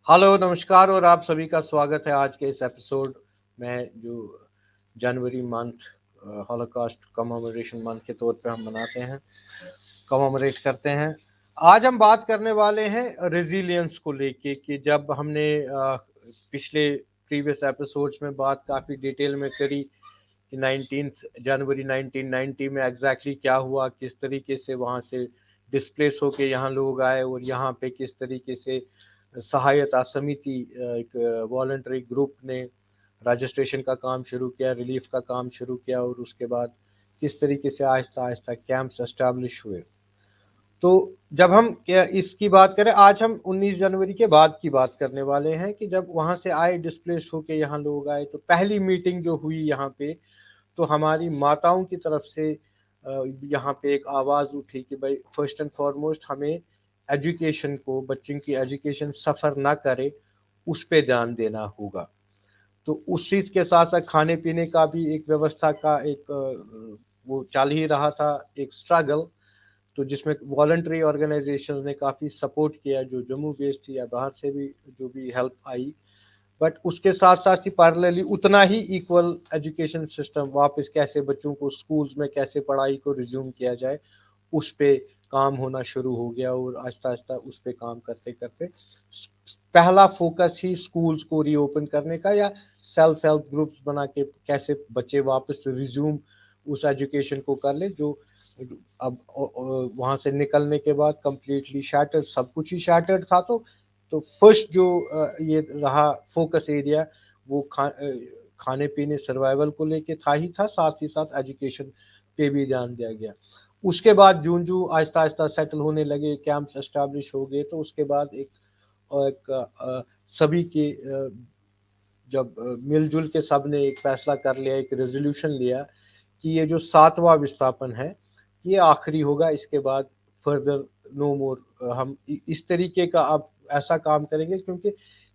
Hello, नमस्कार और आप सभी का स्वागत है आज के इस एपिसोड में जो जनवरी मंथ हॉलोकॉस्ट कमेमोरेशन मंथ के तौर पे हम मनाते हैं, कमेमोरेट करते हैं। आज हम बात करने वाले हैं रेजिलियंस को लेके कि जब हमने पिछले प्रीवियस एपिसोड्स में बात काफ़ी डिटेल में करी कि 19 जनवरी 1990 में एग्जैक्टली क्या हुआ, किस तरीके से वहाँ से डिस्प्लेस होके यहाँ लोग आए और यहाँ पे किस तरीके से सहायता समिति एक वॉलंटरी ग्रुप ने रजिस्ट्रेशन का काम शुरू किया, रिलीफ का काम शुरू किया और उसके बाद किस तरीके से आहिस्ता आहिस्ता कैंप्स एस्टैब्लिश हुए। तो जब हम इसकी बात करें, आज हम 19 जनवरी के बाद की बात करने वाले हैं कि जब वहाँ से आए, डिस्प्लेस होके यहाँ लोग आए, तो पहली मीटिंग जो हुई यहाँ पे, तो हमारी माताओं की तरफ से यहाँ पे एक आवाज़ उठी कि भाई फर्स्ट एंड फॉरमोस्ट हमें एजुकेशन को, बच्चों की एजुकेशन सफ़र ना करे, उस पे ध्यान देना होगा। तो उस चीज़ के साथ साथ खाने पीने का भी एक व्यवस्था का एक वो चल ही रहा था, एक स्ट्रगल, तो जिसमें वॉलंटरी ऑर्गेनाइजेशन ने काफ़ी सपोर्ट किया, जो जम्मू बेस्ड थी या बाहर से भी जो भी हेल्प आई। बट उसके साथ साथ ही पैरेलली उतना ही इक्वल एजुकेशन सिस्टम वापस कैसे बच्चों को स्कूल्स में कैसे पढ़ाई को रिज्यूम किया जाए, उस पे काम होना शुरू हो गया और आहिस्ता आहिस्ता उस पे काम करते करते पहला फोकस ही स्कूल्स को रीओपन करने का या सेल्फ हेल्प ग्रुप्स बना के कैसे बच्चे वापस रिज्यूम उस एजुकेशन को कर ले जो अब वहाँ से निकलने के बाद कम्प्लीटली शैटर्ड, सब कुछ ही शैटर्ड था। तो फर्स्ट जो ये रहा फोकस एरिया, वो खाने पीने सर्वाइवल को लेके था ही था, साथ ही साथ एजुकेशन पे भी ध्यान दिया गया। उसके बाद जून जून आहिस्ता आहिस्ता सेटल होने लगे, कैंप्स एस्टैब्लिश हो गए, तो उसके बाद एक सभी के जब मिलजुल के सब ने एक फैसला कर लिया, एक रेजोल्यूशन लिया कि ये जो 7वां विस्थापन है ये आखिरी होगा, इसके बाद फर्दर नो मोर हम इस तरीके का अब ऐसा काम करेंगे, क्योंकि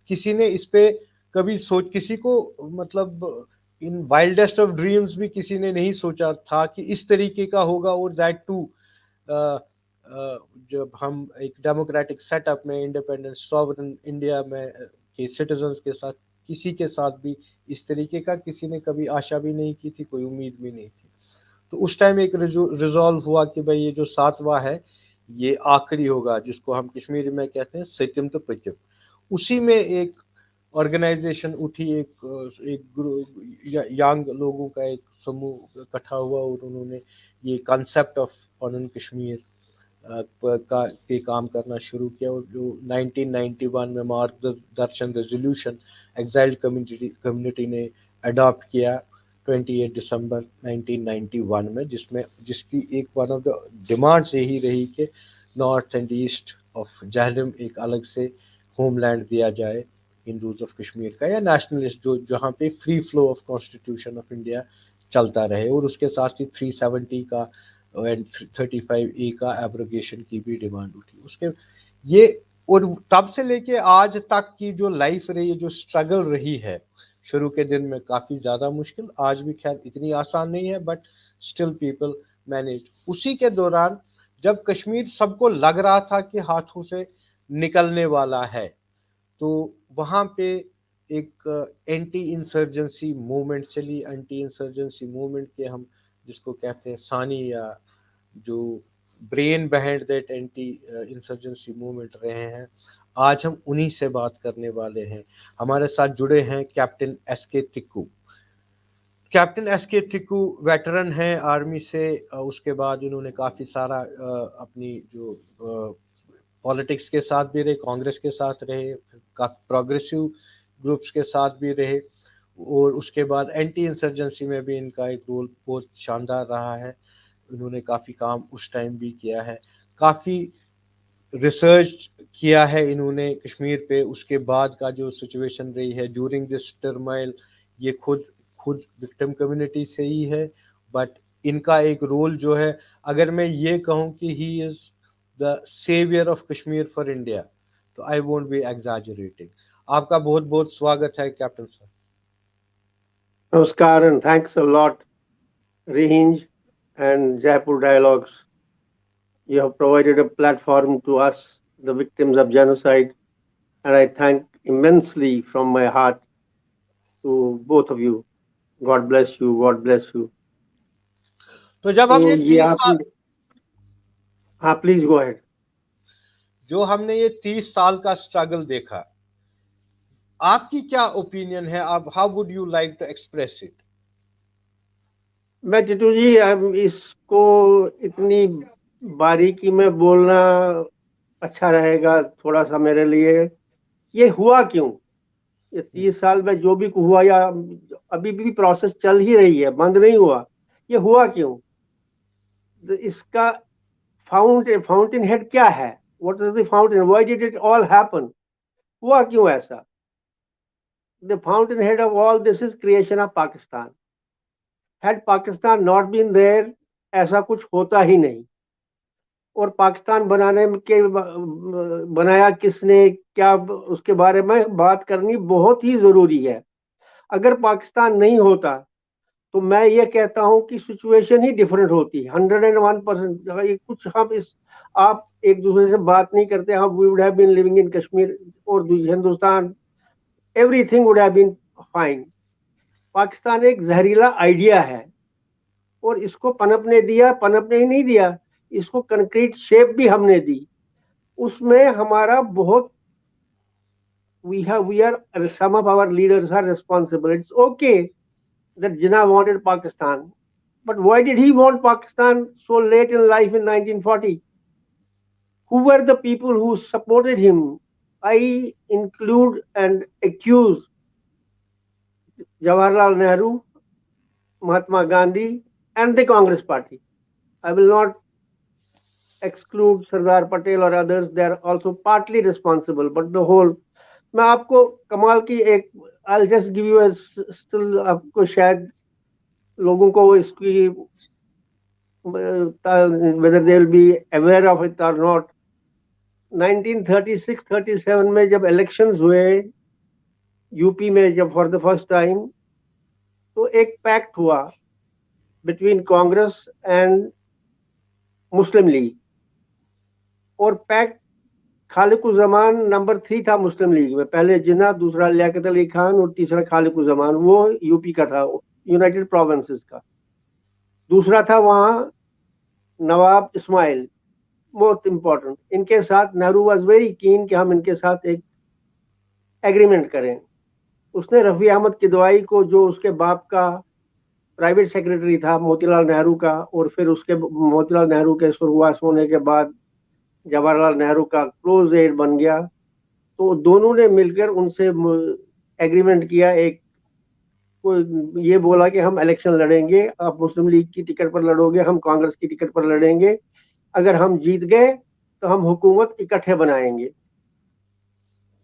किसी ने इस पे कभी सोच, किसी को मतलब इन वाइल्डेस्ट ऑफ ड्रीम्स भी किसी ने नहीं सोचा था कि इस तरीके का होगा, और दैट टू जब हम एक डेमोक्रेटिक सेटअप में इंडिपेंडेंट सॉवरेन इंडिया में के सिटीजन्स के साथ, किसी के साथ भी इस तरीके का किसी ने कभी आशा भी नहीं की थी, कोई उम्मीद भी नहीं थी। तो उस टाइम एक रिजॉल्व हुआ कि भाई ये जो 7वां है ये आखिरी होगा, जिसको हम कश्मीरी में कहते हैं सितम तो पचम। उसी में एक ऑर्गेनाइजेशन उठी, एक यंग लोगों का एक समूह इकट्ठा हुआ और उन्होंने ये कॉन्सेप्ट ऑफ ऑन कश्मीर का पे काम करना शुरू किया, और जो 1991 में मार्गदर्शन रेजोल्यूशन एक्साइल्ड कम्युनिटी ने अडॉप्ट किया 28 दिसंबर 1991 में, जिसकी एक वन ऑफ द डिमांड्स यही रही कि north and east of Jhelum एक अलग से होमलैंड दिया जाए हिंदूज ऑफ कश्मीर का, या नेशनलिस्ट, जो जहाँ पे free flow of constitution of India चलता रहे, और उसके साथ ही 370 का एंड 35A का एब्रोगेशन की भी डिमांड उठी। उसके ये, और तब से लेके आज तक की जो लाइफ रही है, जो स्ट्रगल रही है, शुरू के दिन में काफ़ी ज़्यादा मुश्किल, आज भी खैर इतनी आसान नहीं है, बट स्टिल पीपल मैनेज। उसी के दौरान जब कश्मीर सबको लग रहा था कि हाथों से निकलने वाला है, तो वहाँ पे एक एंटी इंसर्जेंसी मूवमेंट चली। एंटी इंसर्जेंसी मूवमेंट के हम जिसको कहते हैं सानी, या जो brain behind that anti insurgency movement रहे हैं, आज हम उन्हीं से बात करने वाले हैं। हमारे साथ जुड़े हैं captain S K. Tikku. Captain S K. Tikku veteran हैं आर्मी से, उसके बाद उन्होंने काफ़ी सारा अपनी जो पॉलिटिक्स के साथ भी रहे, कांग्रेस के साथ रहे, काफ़ी प्रोग्रेसिव ग्रुप्स के साथ भी रहे, और उसके बाद एंटी इंसर्जेंसी में भी इनका एक रोल बहुत शानदार रहा है। उन्होंने काफ़ी काम उस टाइम भी किया है। काफ़ी रिसर्च किया है इन्होंने कश्मीर पे, उसके बाद का जो सिचुएशन रही है ड्यूरिंग दिस टर्माइल, ये खुद खुद विक्टिम कम्युनिटी से ही है। बट इनका एक रोल जो है, अगर मैं ये कहूँ कि he is the saviour of Kashmir for India, तो आई वोंट बी एग्जैजरेटिंग। आपका बहुत बहुत स्वागत है captain sir. Namaskar and thanks a lot, Rehinj and Jaipur Dialogues. You have provided a platform to us, the victims of genocide, and I thank immensely from my heart to both of you. God bless you. God bless you. तो जब तो हम ये ये 30 साल, आपने हाँ please go ahead. जो हमने ये 30 साल का स्ट्रगल देखा, आपकी क्या ओपिनियन है? आप how would you like to express it? मैं टिटू जी अब इसको इतनी बारीकी में बोलना अच्छा रहेगा थोड़ा सा मेरे लिए। ये हुआ क्यों? ये 30 साल में जो भी हुआ या अभी भी प्रोसेस चल ही रही है, बंद नहीं हुआ, ये हुआ क्यों? इसका फाउंटेन हेड क्या है? What is the fountain? Why did it all happen? हुआ क्यों ऐसा? The fountain head of all this is creation of Pakistan. Had Pakistan not been there, ऐसा कुछ होता ही नहीं। और पाकिस्तान बनाने के बनाया किसने, क्या, उसके बारे में बात करनी बहुत ही जरूरी है। अगर पाकिस्तान नहीं होता तो मैं ये कहता हूं कि सिचुएशन ही डिफरेंट होती। 101%। कुछ हम इस आप एक दूसरे से बात नहीं करते, हम we would have been living in Kashmir और Hindustan, everything would have been fine. Pakistan एक जहरीला आइडिया है और इसको पनपने दिया, पनपने ही नहीं दिया, इसको कंक्रीट शेप भी हमने दी। उसमें हमारा बहुत we are some of our leaders are responsible. It's okay that Jinnah wanted Pakistan, but why did he want Pakistan so late in life in 1940? Who were the people who supported him? I include and accuse Jawaharlal Nehru, Mahatma Gandhi, and the Congress Party. I will not exclude Sardar Patel or others. They are also partly responsible, but the whole, मैं आपको कमाल की एक, I'll just give you a still, आपको शायद लोगों को इसकी whether they will be aware of it or not, 1936-37 में जब इलेक्शंस हुए यूपी में, जब फॉर द फर्स्ट टाइम, तो एक पैक्ट हुआ between Congress and Muslim league. और पैक्ट खालिकुज़मान नंबर 3 था मुस्लिम लीग में, पहले जिन्ना, दूसरा लियाकत अली खान और तीसरा खालिकुज़मान, वो यूपी का था, यूनाइटेड प्रोविंसेस का। दूसरा था वहाँ नवाब इस्माइल, मोस्ट इंपॉर्टेंट। इनके साथ नेहरू वाज वेरी कीन कि हम इनके साथ एक एग्रीमेंट करें। उसने रफ़ी अहमद किदवाई को, जो उसके बाप का प्राइवेट सेक्रेटरी था मोतीलाल नेहरू का, और फिर उसके मोतीलाल नेहरू के स्वर्गवास होने के बाद जवाहरलाल नेहरू का क्लोज एड बन गया, तो दोनों ने मिलकर उनसे एग्रीमेंट किया। एक को ये बोला कि हम इलेक्शन लड़ेंगे, आप मुस्लिम लीग की टिकट पर लड़ोगे, हम कांग्रेस की टिकट पर लड़ेंगे, अगर हम जीत गए तो हम हुकूमत इकट्ठे बनाएंगे।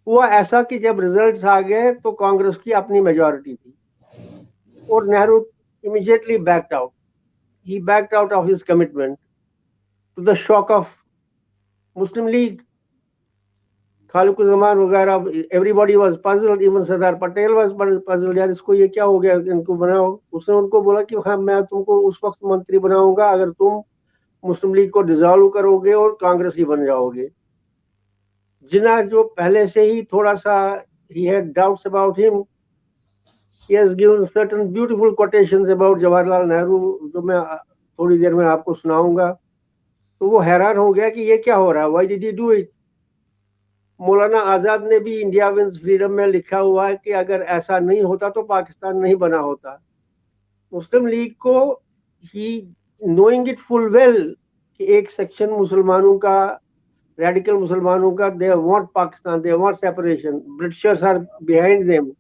हुआ ऐसा कि जब रिजल्ट्स आ गए तो कांग्रेस की अपनी मेजॉरिटी थी और Nehru immediately backed out. He backed out of his commitment to the shock of Muslim League, Khaliquzzaman वगैरह। Everybody was puzzled, even Sardar Patel was puzzled, यार इसको ये क्या हो गया, इनको बनाओ। उसने उनको बोला कि हाँ, मैं तुमको उस वक्त मंत्री बनाऊंगा अगर तुम मुस्लिम लीग को डिसॉल्व करोगे और कांग्रेस ही बन जाओगे। जिन्ना, जो पहले से ही थोड़ा सा he had doubts about him, he has given certain beautiful quotations about Jawaharlal Nehru, जो मैं थोड़ी देर में आपको सुनाऊंगा। तो वो हैरान हो गया कि ये क्या हो रहा है, why did he do it? Maulana Azad ने भी इंडिया विंस फ्रीडम में लिखा हुआ है कि अगर ऐसा नहीं होता तो पाकिस्तान नहीं बना होता। मुस्लिम लीग को ही नोइंग इट फुल वेल कि एक सेक्शन मुसलमानों का, रेडिकल मुसलमानों का, they want Pakistan, they want separation, Britishers are behind them,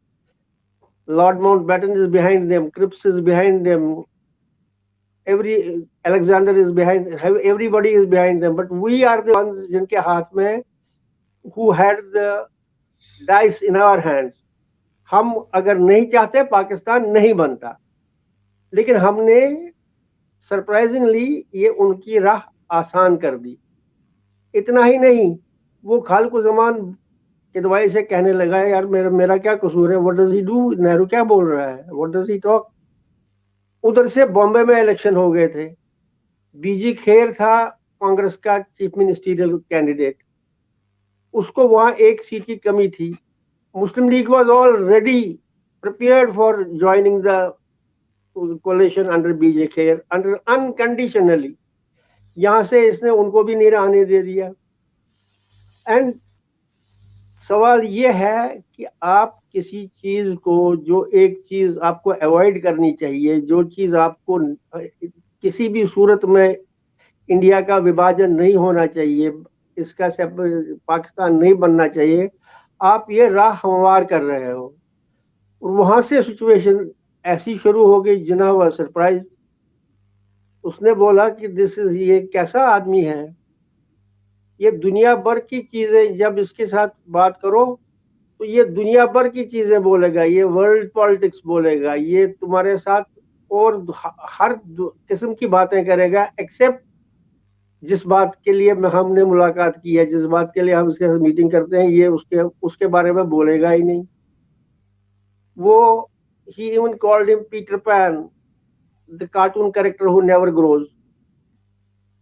Lord Mountbatten is behind them, Cripps is behind them, every Alexander is behind, everybody is behind them, but we are the ones जिनके हाथ में, who had the dice in our hands. हम अगर नहीं चाहते पाकिस्तान नहीं बनता, लेकिन हमने सरप्राइजिंगली ये उनकी राह आसान कर दी. इतना ही नहीं, वो खालिकुज़्ज़मान किदवाई से कहने लगा, यार मेरा क्या कसूर है, what does he do, Nehru क्या बोल रहा है, व्हाट डज ही टॉक. उधर से बॉम्बे में इलेक्शन हो गए थे. बीजी खेर था कांग्रेस का चीफ मिनिस्टीरियल कैंडिडेट, उसको वहां एक सीट की कमी थी. Muslim League was already prepared for joining the coalition under B G Kher under unconditionally. यहां से इसने उनको भी नहीं रहने दे दिया. एंड सवाल ये है कि आप किसी चीज को, जो एक चीज आपको अवॉइड करनी चाहिए, जो चीज आपको किसी भी सूरत में इंडिया का विभाजन नहीं होना चाहिए, इसका पाकिस्तान नहीं बनना चाहिए, आप ये राह हमवार कर रहे हो. और वहां से सिचुएशन ऐसी शुरू हो गई. जिना हुआ सरप्राइज, उसने बोला कि दिस इज, ये कैसा आदमी है, ये दुनिया भर की चीजें, जब इसके साथ बात करो तो ये दुनिया भर की चीजें बोलेगा, ये वर्ल्ड पॉलिटिक्स बोलेगा, ये तुम्हारे साथ और हर किस्म की बातें करेगा, एक्सेप्ट जिस बात के लिए हमने मुलाकात की है, जिस बात के लिए हम इसके साथ मीटिंग करते हैं, ये उसके बारे में बोलेगा ही नहीं. वो he even called him Peter Pan, the cartoon character who never grows.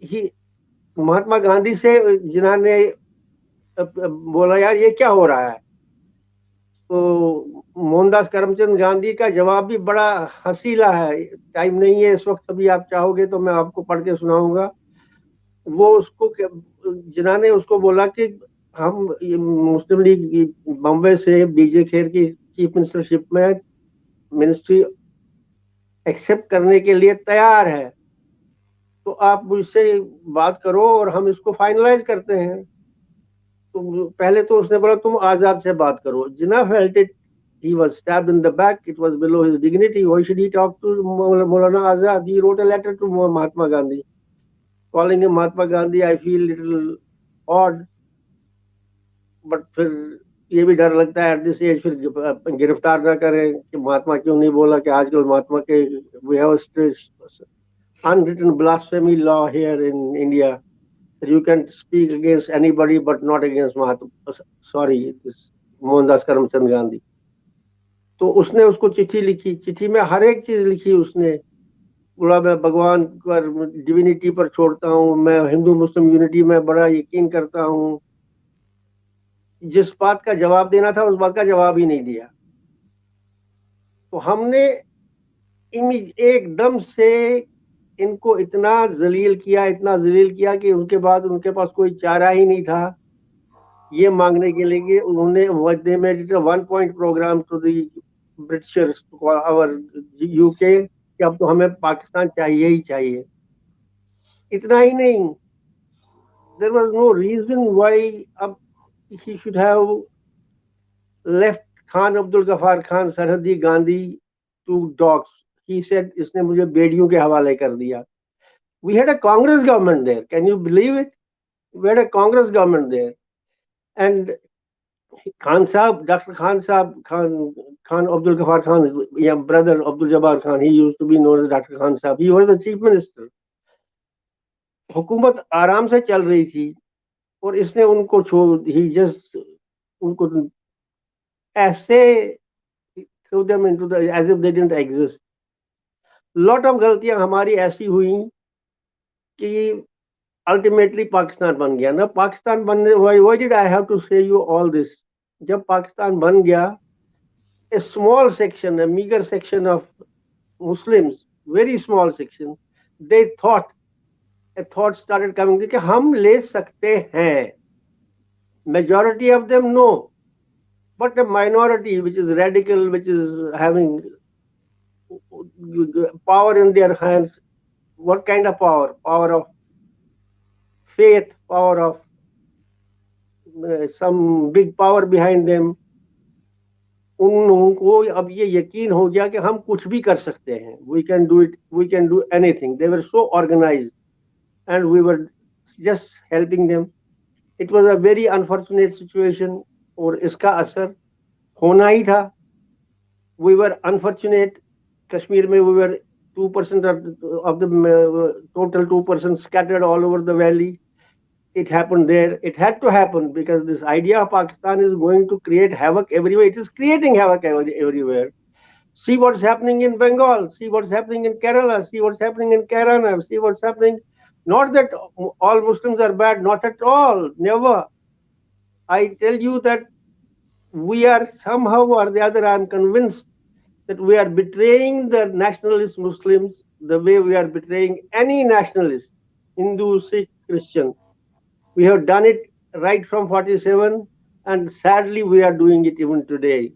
ही महात्मा गांधी से जिन्होंने बोला, यार ये क्या हो रहा है, तो मोहनदास करमचंद गांधी का जवाब भी बड़ा हसीला है. टाइम नहीं है इस वक्त, अभी आप चाहोगे तो मैं आपको पढ़ के सुनाऊंगा. वो उसको, जिन्होंने उसको बोला कि हम मुस्लिम लीग बॉम्बे से बीजे खेर की चीफ मिनिस्टरशिप में मिनिस्ट्री एक्सेप्ट करने के लिए तैयार है, तो आप मुझसे बात करो और हम इसको फाइनलाइज करते हैं. तो पहले तो उसने बोला तुम आजाद से बात करो. Jinnah felt it, he was stabbed in the back, it was below his dignity. Why should he talk to Maulana Azad? He wrote a letter to Mahatma Gandhi calling him Mahatma Gandhi. I feel little odd, but फिर ये भी डर लगता है at this as, फिर गिरफ्तार ना करें कि महात्मा क्यों नहीं बोला, कि आजकल महात्मा के we have unwritten blasphemy law here in India. You can speak against anybody but not against Mahatma, sorry, Mohandas Karamchand Gandhi. तो उसने उसको चिट्ठी लिखी. चिट्ठी में हर एक चीज लिखी उसने. बोला मैं भगवान पर, डिविनिटी पर छोड़ता हूँ, मैं हिंदू मुस्लिम यूनिटी में बड़ा यकीन करता हूँ. जिस बात का जवाब देना था उस बात का जवाब ही नहीं दिया. तो हमने एकदम से इनको इतना जलील किया कि उनके बाद उनके पास कोई चारा ही नहीं था ये मांगने के लिए कि उन्होंने one point programme to the Britishers और यूके कि अब तो हमें पाकिस्तान चाहिए ही चाहिए. इतना ही नहीं, there was no reason why अब he should have left Khan Abdul Ghaffar Khan Sarhadi Gandhi to dogs. He said इसने मुझे बेड़ियों के हवाले कर दिया. We had a Congress government there. Can you believe it? We had a Congress government there. And Khan Saab, Dr. Khan Saab, Khan Abdul Ghaffar Khan's brother Abdul Jabbar Khan, he used to be known as Dr. Khan Saab. He was the chief minister. हुकूमत आराम से चल रही थी और इसने उनको उनको ऐसे threw them into the as if they didn't exist. Lot of गलतियां हमारी ऐसी हुई कि अल्टीमेटली पाकिस्तान बन गया ना. पाकिस्तान बनने, why did I have to say you all this? जब पाकिस्तान बन गया, a small section, a meager section of Muslims, very small section, they thought, a thought started coming कि हम ले सकते हैं. Majority of them no, but a minority which is radical, which is having power in their hands. What kind of power? Power of faith, power of some big power behind them. उन लोगों को अब ये यकीन हो गया कि हम कुछ भी कर सकते हैं. We can do it, we can do anything. They were so organised and we were just helping them. It was a very unfortunate situation और इसका असर होना ही था. We were unfortunate. कश्मीर में we were 2% of the total 2% scattered all over the valley. It happened there. It had to happen because this idea of Pakistan is going to create havoc everywhere. It is creating havoc everywhere. See what's happening in Bengal. See what's happening in Kerala. See what's happening in Kerala. See what's happening. Not that all Muslims are bad. Not at all. Never. I tell you that we are somehow or the other, I'm convinced that we are betraying the nationalist Muslims the way we are betraying any nationalist, Hindu, Sikh, Christian. We have done it right from 47, and sadly we are doing it even today.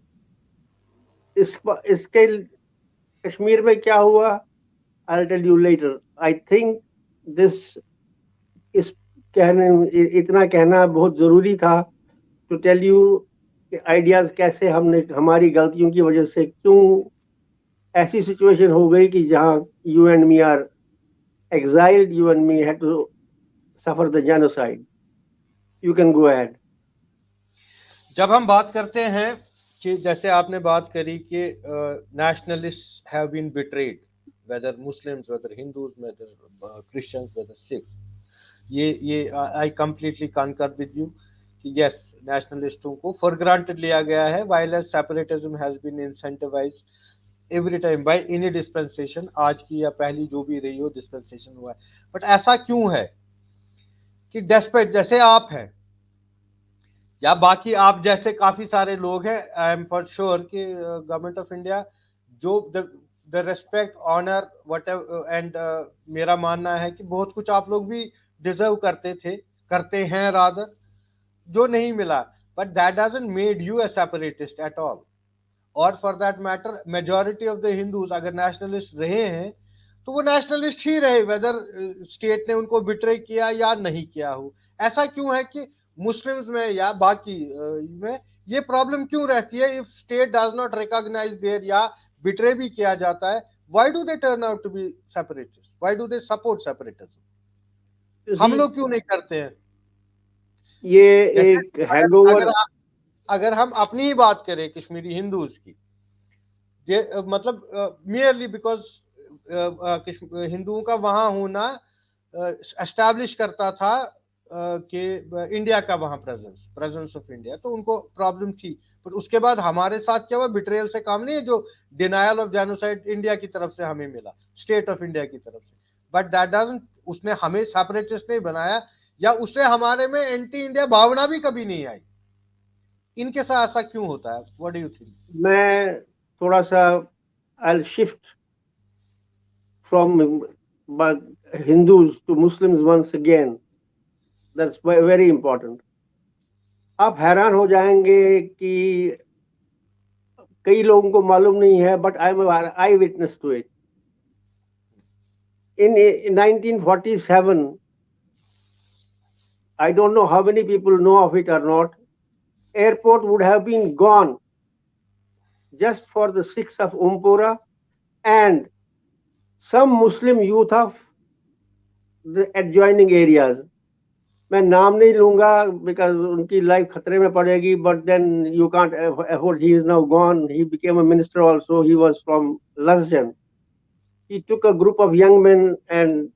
इसके कश्मीर में क्या हुआ, I'll tell you later. I think this इस कहने इतना कहना बहुत जरूरी था to tell you आइडियाज कैसे हमने हमारी गलतियों की वजह से क्यों ऐसी सिचुएशन हो गई कि जहां you and me are exiled, you and me had to suffer the genocide. You can go ahead. जब हम बात करते हैं कि जैसे आपने बात करी कि nationalists have been betrayed, whether Muslims, whether Hindus, whether Christians, whether Sikhs, ये I completely concur with you कि yes, nationalistों को for granted लिया गया है, while separatism has been incentivized every time by any dispensation. आज की या पहली जो भी रही हो dispensation हुआ है, but ऐसा क्यों है कि despite जैसे आप हैं या बाकी आप जैसे काफी सारे लोग हैं, आई एम फॉर श्योर कि गवर्नमेंट ऑफ इंडिया जो the respect, honour, what and मेरा मानना है कि बहुत कुछ आप लोग भी डिजर्व करते हैं रादर, जो नहीं मिला, but that doesn't made you a separatist at all. और for that matter majority of the Hindus अगर नेशनलिस्ट रहे हैं तो वो नेशनलिस्ट ही रहे, वेदर स्टेट ने उनको बिट्रे किया या नहीं किया हो. ऐसा क्यों है कि मुस्लिम्स में या बाकी में ये प्रॉब्लम क्यों रहती है? If state does not recognise there या बिट्रे भी किया जाता है, why do they turn out to be separatist? Why do they support separatism? हम लोग क्यों नहीं करते हैं? ये एक हैंगओवर. अगर हम अपनी ही बात करें कश्मीरी हिंदूज की, मतलब मियरली बिकॉज हिंदुओं का वहां होना एस्टैब्लिश करता था कि इंडिया का वहां प्रेजेंस ऑफ इंडिया, तो उनको प्रॉब्लम थी. पर उसके बाद हमारे साथ क्या हुआ? बिट्रेयल से काम नहीं है, जो डिनायल ऑफ जेनोसाइड इंडिया की तरफ से हमें मिला, स्टेट ऑफ इंडिया की तरफ से, बट दैट डजंट, उसने हमें सेपरेटिस्ट नहीं बनाया या उससे हमारे में एंटी इंडिया भावना भी कभी नहीं आई. इनके साथ ऐसा क्यों होता है? What do you think? मैं थोड़ा सा I'll shift from Hindus to Muslims once again. That's very important. आप हैरान हो जाएंगे कि कई लोगों को मालूम नहीं है, but I'm an eyewitness to it. In 1947, I don't know how many people know of it or not, airport would have been gone just for the Sikhs of Umpura and some Muslim youth of the adjoining areas. मैं नाम नहीं लूंगा because उनकी life खतरे में पड़ेगी, but then you can't afford. He is now gone. He became a minister also. He was from Lasjan. He took a group of young men and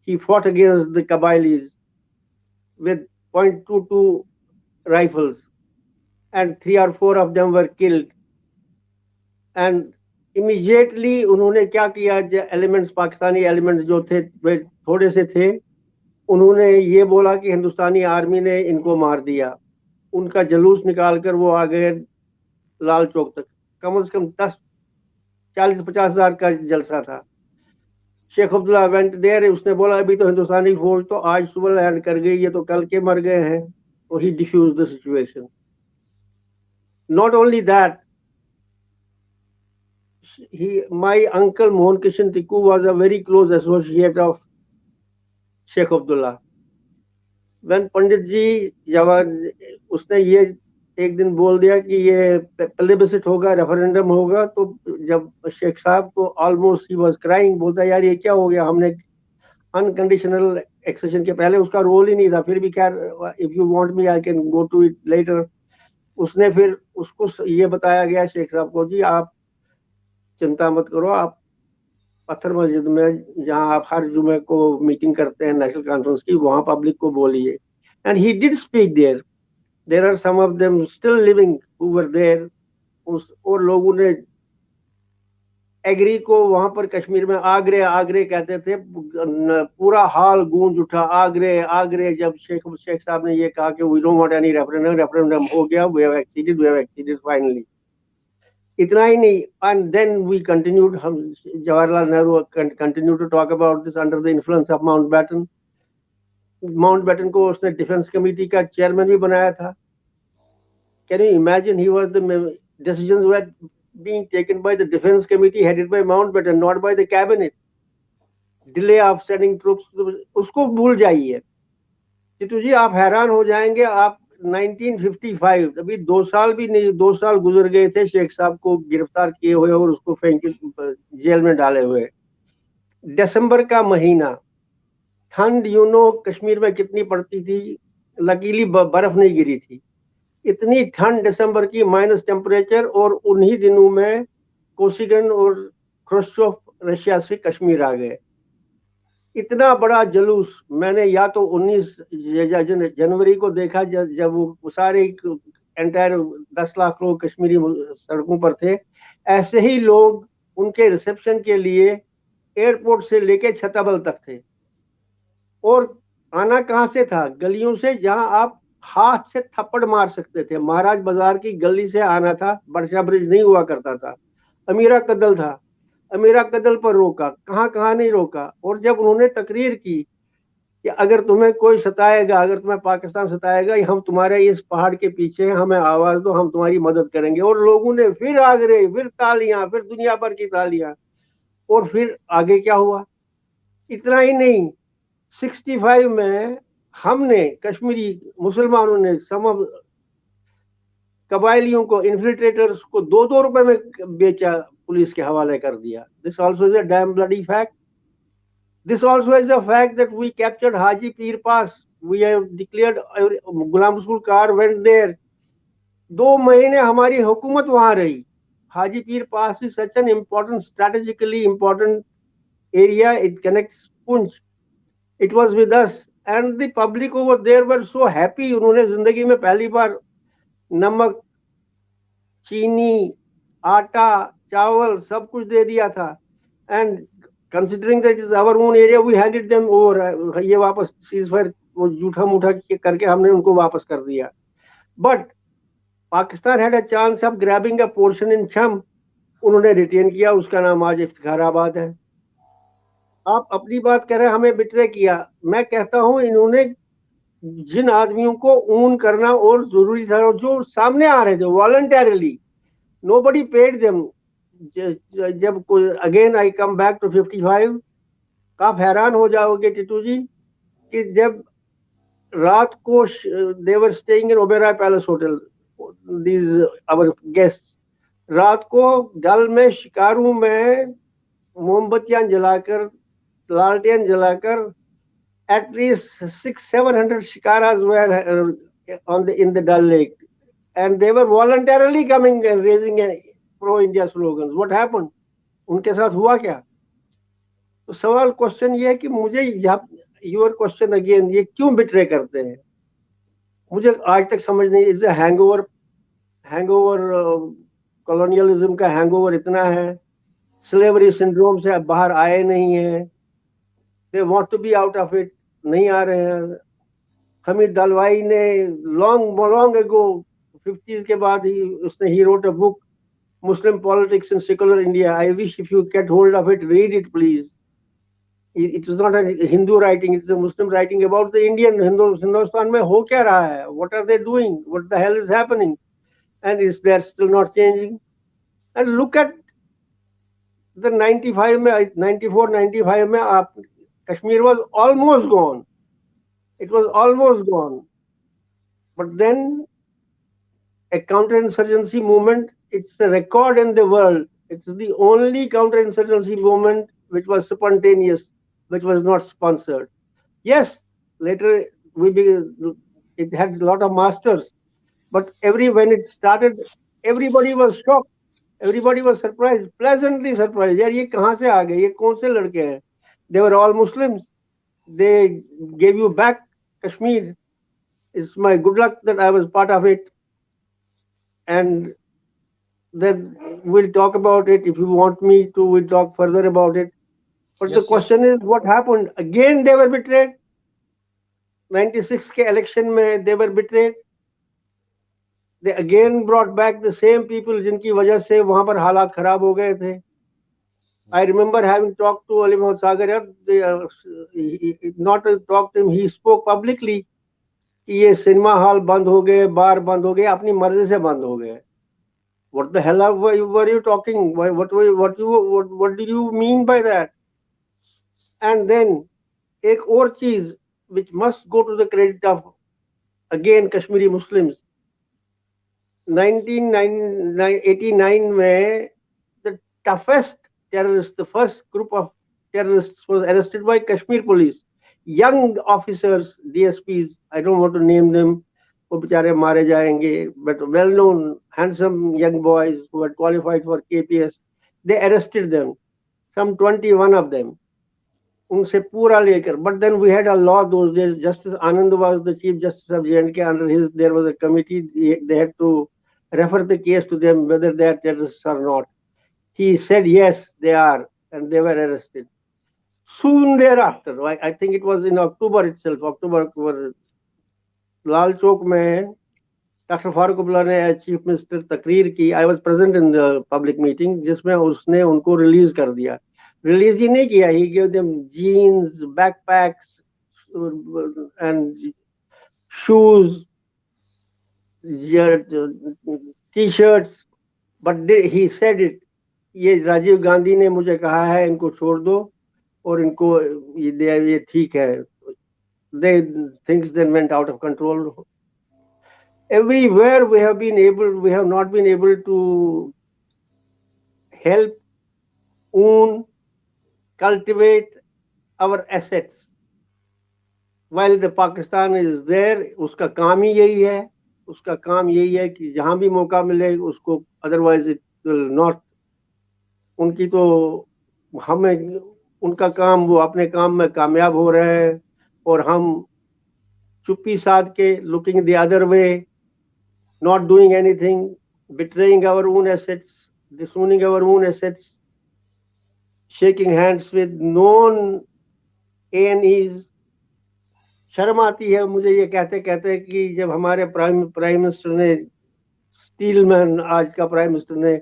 he fought against the Kabilis with .22 rifles, and 3 or 4 of them were killed. And immediately उन्होंने क्या किया, elements, Pakistani elements जो थे वे थोड़े से थे, उन्होंने ये बोला कि हिंदुस्तानी आर्मी ने इनको मार दिया. उनका जलूस निकालकर वो आ गए लाल चौक तक. कम से कम 40-50 हज़ार का जलसा था. Sheikh Abdullah went there. उसने बोला अभी तो हिंदुस्तानी फौज तो आज सुबह लैंड कर गई, ये तो कल के मर गए हैं. तो he diffuse the situation. Not only that, my uncle Mohan Kishan Tickoo was a very close associate of Sheikh Abdullah. When Pandit ji, जब उसने ये एक दिन बोल दिया कि ये प्लेबिसिट होगा, रेफरेंडम होगा, तो जब शेख साहब को ऑलमोस्ट ही वाज क्राइंग, बोलता यार ये क्या हो गया, हमने अनकंडीशनल एक्सेशन के पहले उसका रोल ही नहीं था, फिर भी खैर if you want me I can go to it later. उसने फिर उसको ये बताया गया शेख साहब को, जी आप चिंता मत करो, आप पत्थर मस्जिद में जहां आप हर जुमे को मीटिंग करते हैं नेशनल कॉन्फ्रेंस की, वहां पब्लिक को बोलिए। And he did speak there, there are some of them still living who were there. उस और लोगों ने एग्री को वहां पर कश्मीर में आगरे आगरे कहते थे, पूरा हाल गूंज उठा, आगरे आगरे, जब शेख साहब ने ये कहा कि we don't want any referendum, referendum हो गया, वी हैव एक्सीडेड फाइनली। इतना ही नहीं, एंड देन वी कंटिन्यूड, हम Jawaharlal Nehru continue to talk about this under the influence of Mountbatten. Mountbatten को उसने डिफेंस कमेटी का चेयरमैन भी बनाया था। Can you imagine, he was the decisions were being taken by the defense committee headed by Mountbatten, not by the cabinet. Delay of sending troops, उसको भूल जाइए। टिटू जी आप हैरान हो जाएंगे, आप 1955, अभी 2 साल भी नहीं, 2 साल गुजर गए थे शेख साहब को गिरफ्तार किए हुए और उसको जेल में डाले हुए। दिसंबर का महीना, ठंड कश्मीर में कितनी पड़ती थी, लकीली बर्फ नहीं गिरी थी। इतनी ठंड दिसंबर की, माइनस टेम्परेचर, और उन्हीं दिनों में कोसिगन और ख्रुश्चोव रशिया से कश्मीर आ गए। इतना बड़ा जुलूस मैंने या तो 19 जनवरी को देखा, जब वो सारे एंटायर 10 लाख लोग कश्मीरी सड़कों पर थे। ऐसे ही लोग उनके रिसेप्शन के लिए एयरपोर्ट से लेके छताबल तक थे। और आना कहां से था, गलियों से, जहां आप हाथ से थप्पड़ मार सकते थे। महाराज बाजार की गली से आना था, बरशा ब्रिज नहीं हुआ करता था, अमीरा कदल था, अमीरा कदल पर रोका, कहां कहां नहीं रोका। और जब उन्होंने तकरीर की कि अगर तुम्हें कोई सताएगा, अगर तुम्हें पाकिस्तान सताएगा, हम तुम्हारे इस पहाड़ के पीछे हैं, हमें आवाज दो, हम तुम्हारी मदद करेंगे। और लोगों ने फिर आगरे, फिर तालियां, फिर दुनिया भर की तालियां। और फिर आगे क्या हुआ, इतना ही नहीं, 65 में हमने, कश्मीरी मुसलमानों ने, सम कबायलियों को, इन्फिल्ट्रेटर्स को 2-2 रुपए में बेचा, पुलिस के हवाले कर दिया। This also is a dam bloody fact. This also is a fact that we captured Haji Pir Pass. We have declared Ghulam Rasul Kar went there. 2 महीने हमारी हुकूमत वहां रही। Haji Pir Pass is such an important, strategically important area. It connects Punj. It was with us, and the public over there were so happy. उन्होंने जिंदगी में पहली बार नमक, चीनी, आटा, चावल सब कुछ दे दिया था। And considering that is our own area, we handed them over. ये वापस सीजफायर वो जूठा मूठा करके हमने उनको वापस कर दिया। But Pakistan had a chance of grabbing a portion इन छम, उन्होंने रिटेन किया, उसका नाम आज इफ्तिखाराबाद है। आप अपनी बात कह रहे हैं हमें बिट्रे किया, मैं कहता हूं इन्होंने जिन आदमियों को ऊन करना और जरूरी था, जो सामने आ रहे थे वॉलंटरली, nobody paid them। जब again I come back to 55, आप हैरान हो जाओगे टिटू जी कि जब रात को they were staying in Oberoi palace hotel, these our guest, रात को डल में, शिकारू में मोमबत्तियां जलाकर, लालटेन जलाकर, at least 600-700 shikaras were in the Dal Lake, and they were voluntarily coming and raising pro-India slogans. What happened? उनके साथ हुआ क्या? तो सवाल, क्वेश्चन ये है कि मुझे योर क्वेश्चन अगेन, ये क्यों बिट्रे करते हैं, मुझे आज तक समझ नहीं। इज हैंगओवर, कॉलोनियलिज्म का हैंगओवर इतना है, स्लेवरी सिंड्रोम से अब बाहर आए नहीं है, they want to be out of it, नहीं आ रहे हैं। हमीद दलवाई ने लॉन्ग एगो 50s के बाद ही उसने he wrote a book, Muslim Politics in Secular India. I wish if you get hold of it, read it please. It was not a Hindu writing, it's a Muslim writing about the Indian Hindustan में हो क्या रहा है, what are they doing, what the hell is happening, and is there still not changing? And look at the 95 में, 94-95 में आप, Kashmir was almost gone, it was almost gone, but then a counterinsurgency movement. It's a record in the world. It's the only counterinsurgency movement which was spontaneous, which was not sponsored. Yes, later it had a lot of masters, but when it started, everybody was shocked. Everybody was surprised, pleasantly surprised. यार ये कहाँ से आ गए? ये कौन से लड़के हैं? They were all Muslims. They gave you back Kashmir. It's my good luck that I was part of it. And then we'll talk about it. If you want me to, we'll talk further about it. But the question is, what happened? Again, they were betrayed. 96 के election में they were betrayed. They again brought back the same people जिनकी वजह से वहां पर हालात खराब हो गए थे. I remember having talked to Ali Mohammad Sagar. Not talked to him, he spoke publicly कि ये सिनेमा हॉल बंद हो गए, बार बंद हो गए, अपनी मर्जी से बंद हो गए. What the hell were you talking? What did you mean by that? And then एक और चीज which must go to the credit of again Kashmiri Muslims. 1989 में the toughest terrorists, the first group of terrorists was arrested by Kashmir police. Young officers, DSPs, I don't want to name them, वो बेचारे मारे जाएंगे, but well-known, handsome young boys who had qualified for KPS, they arrested them, some 21 of them. उनसे पूरा लेकर. But then we had a law those days. Justice Anand was the Chief Justice of J&K. Under his, there was a committee. They had to refer the case to them whether they are terrorists or not. He said yes, they are, and they were arrested. Soon thereafter, I think it was in October itself. October, Lal Chowk में doctor Farooq Abdullah ने chief minister तकरीर की. I was present in the public meeting जिसमें उसने उनको release कर दिया. Release ही नहीं किया, he give them jeans, backpacks and shoes, T-shirts. But he said it, ये राजीव गांधी ने मुझे कहा है इनको छोड़ दो और इनको ये ठीक है. Things then went out of control. Everywhere we have not been able to help, own, cultivate our assets. While the Pakistan is there, उसका काम ही यही है कि जहां भी मौका मिले उसको, otherwise it will not. उनकी तो हमें उनका काम, वो अपने काम में कामयाब हो रहे हैं और हम चुप्पी साध के looking the other way, not doing anything, betraying our own assets, disowning our own assets, shaking hands with known A&Es. शर्म आती है मुझे ये कहते कहते कि जब हमारे प्राइम मिनिस्टर ने, स्टीलमैन आज का प्राइम मिनिस्टर ने,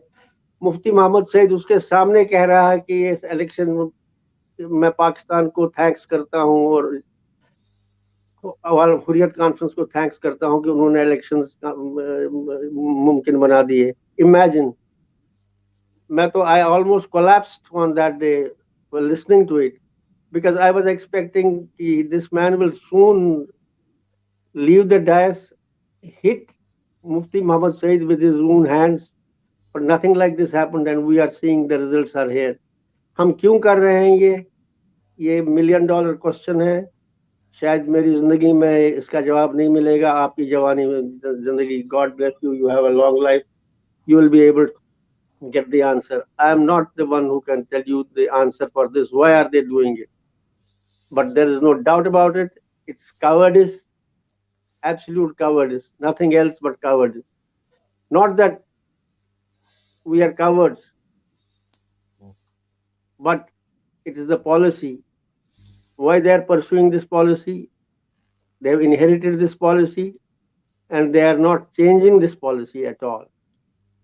मुफ्ती मोहम्मद सईद उसके सामने कह रहा है कि इस इलेक्शन में मैं पाकिस्तान को थैंक्स करता हूं और हुर्रियत कॉन्फ्रेंस को थैंक्स करता हूं कि उन्होंने इलेक्शंस मुमकिन बना दिए. इमेजिन, मैं तो I almost collapsed on that day while listening to it, because I was expecting this man will soon leave the dais, hit Mufti Muhammad Said with his own hands, but nothing like this happened and we are seeing the results are here. हम क्यों कर रहे हैं ये $1 million question है. शायद मेरी जिंदगी में इसका जवाब नहीं मिलेगा. आपकी जवानी में जिंदगी, God bless you, you have a long life, you will be able to get the answer. I am not the one who can tell you the answer for this. Why are they doing it? But there is no doubt about it. It's cowardice, absolute cowardice, nothing else but cowardice. Not that we are cowards, but it is the policy. Why they are pursuing this policy? They have inherited this policy and they are not changing this policy at all.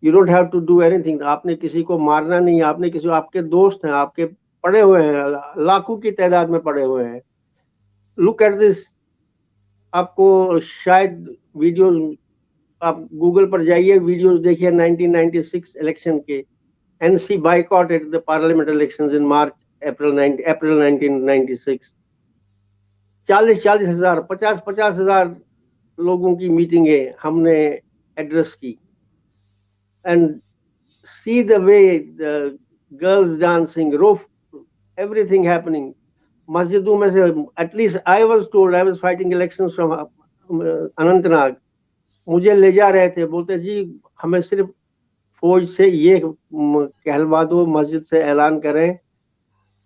You don't have to do anything. आपने किसी को मारना नहीं, आपने किसी, आपके दोस्त हैं, आपके पड़े हुए हैं, लाखों की तादाद में पड़े हुए हैं. Look at this. आपको शायद वीडियोस, आप गूगल पर जाइए, वीडियोस देखिए 1996 इलेक्शन के. NC boycotted the parliament elections in April 1996. 40,000, 50,000 लोगों की मीटिंगें हमने एड्रेस की, and see the way the girls dancing, roof, everything happening. मस्जिदों में से, at least I was told, I was fighting elections from Anantnag, मुझे ले जा रहे थे, बोलते जी हमें सिर्फ फौज से ये कहलवा दो, मस्जिद से ऐलान करें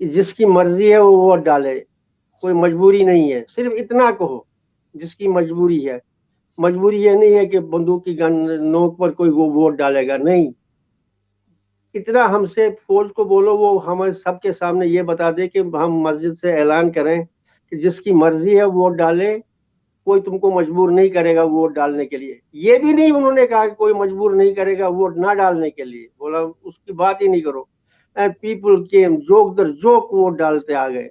कि जिसकी मर्जी है वो वोट डाले, कोई मजबूरी नहीं है, सिर्फ इतना कहो जिसकी मजबूरी है। मजबूरी ये नहीं है कि बंदूक की गन नोक पर कोई वो वोट डालेगा, नहीं, इतना हमसे फौज को बोलो वो हमें सबके सामने ये बता दे कि हम मस्जिद से ऐलान करें कि जिसकी मर्जी है वोट डाले, कोई तुमको मजबूर नहीं करेगा वोट डालने के लिए। ये भी नहीं उन्होंने कहा कि कोई मजबूर नहीं करेगा वोट ना डालने के लिए, बोला उसकी बात ही नहीं करो। एंड पीपल केम, जोक दर जोक वोट डालते आ गए।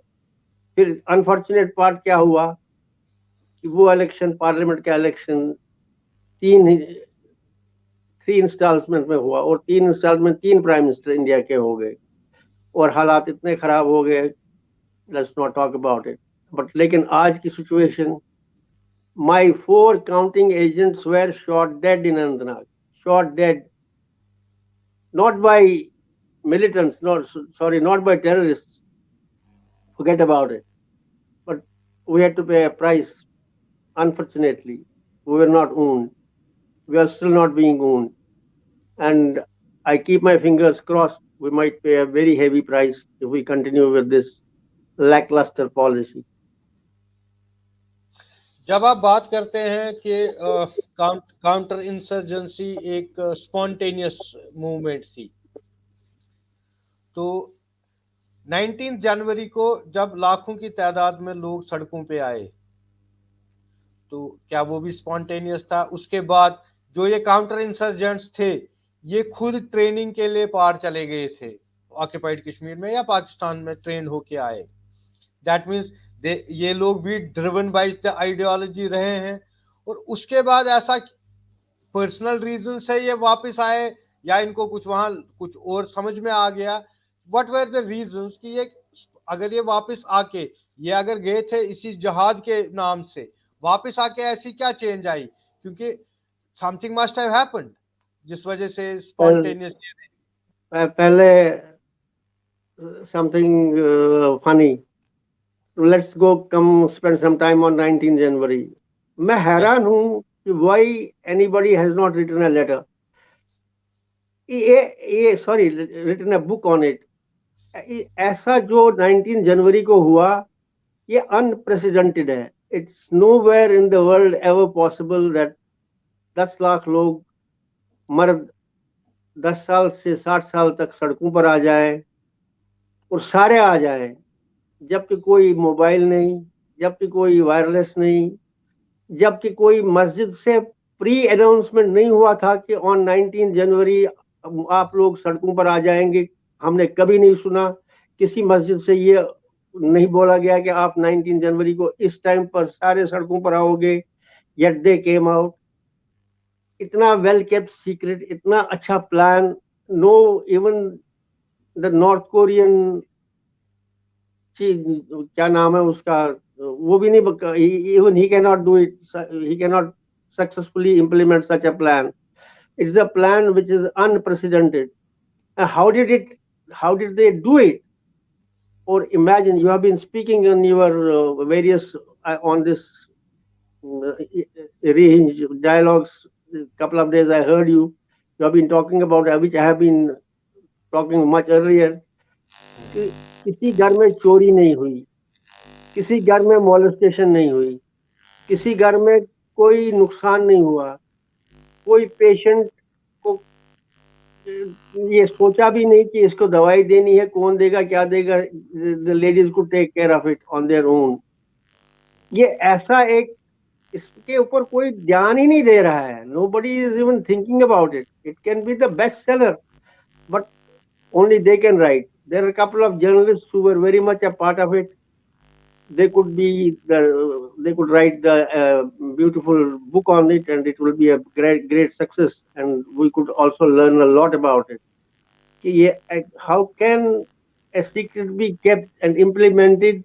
फिर अनफॉर्चुनेट पार्ट क्या हुआ कि वो इलेक्शन, पार्लियामेंट का इलेक्शन, 3 इंस्टॉलमेंट में हुआ, और 3 इंस्टॉलमेंट 3 प्राइम मिनिस्टर इंडिया के हो गए, और हालात इतने खराब हो गए, let's not talk about it. But लेकिन आज की situation, my 4 counting agents were shot dead in Anantnag, shot dead, not by militants, not by terrorists, forget about it, but we had to pay a price. Unfortunately, we were not owned, we are still not being owned, and I keep my fingers crossed, we might pay a very heavy price if we continue with this lackluster policy. जब आप बात करते हैं कि counter insurgency एक spontaneous movement थी, तो 19 जनवरी को जब लाखों की तादाद में लोग सड़कों पे आए, तो क्या वो भी स्पॉन्टेनियस था? उसके बाद जो ये काउंटर इंसर्जेंट्स थे, ये खुद ट्रेनिंग के लिए पार चले गए थे ऑक्यूपाइड कश्मीर में या पाकिस्तान में ट्रेन होके आए। दैट मीन्स ये लोग भी ड्रिवन बाय द आइडियोलॉजी रहे हैं, और उसके बाद ऐसा पर्सनल रीजन से ये वापस आए या इनको कुछ वहां कुछ और समझ में आ गया? व्हाट वर द रीजंस कि ये अगर ये वापस आके, ये अगर गए थे इसी जहाद के नाम से, वापस आके ऐसी क्या चेंज आई? क्योंकि समथिंग मस्ट हैव हैपेंड जिस वजह से स्पॉन्टेनियस। पहले something funny, let's go come spend some time on 19 January. मैं हैरान हूं कि why anybody has not written a letter, sorry, written a book on it. ऐसा जो 19 जनवरी को हुआ, ये अनप्रेसिडेंटेड है। It's nowhere in the world ever possible that 10 lakh लोग, मर्द 10 साल से 60 साल तक सड़कों पर आ जाए, और सारे आ जाए, जबकि कोई मोबाइल नहीं, जबकि कोई वायरलेस नहीं, जबकि कोई मस्जिद से प्री अनाउंसमेंट नहीं हुआ था कि ऑन 19 जनवरी आप लोग सड़कों पर आ जाएंगे। हमने कभी नहीं सुना, किसी मस्जिद से ये नहीं बोला गया कि आप 19 जनवरी को इस टाइम पर सारे सड़कों पर आओगे, येट दे केम आउट। इतना वेल केप्ट सीक्रेट, इतना अच्छा plan, no even the north Korean, क्या नाम है उसका, वो भी नहीं, even he can not do it, he can not successfully implement such a plan. It's a plan which is unprecedented. And how did they do it? Or imagine, you have been speaking in your various on this range dialogues. A couple of days I heard you. You have been talking about which I have been talking much earlier. कि किसी घर में चोरी नहीं हुई, किसी घर में मॉलेस्टेशन नहीं हुई, किसी घर में कोई नुकसान नहीं हुआ, कोई पेशेंट को ये सोचा भी नहीं कि इसको दवाई देनी है, कौन देगा क्या देगा, द लेडीज को take care of it on their own. ये ऐसा एक, इसके ऊपर कोई ध्यान ही नहीं दे रहा है. Nobody is even thinking about it. It can be the best seller, but only they can write. There are a couple of journalists who were very much a part of it. They could write the beautiful book on it, and it will be a great success, and we could also learn a lot about it. How can a secret be kept and implemented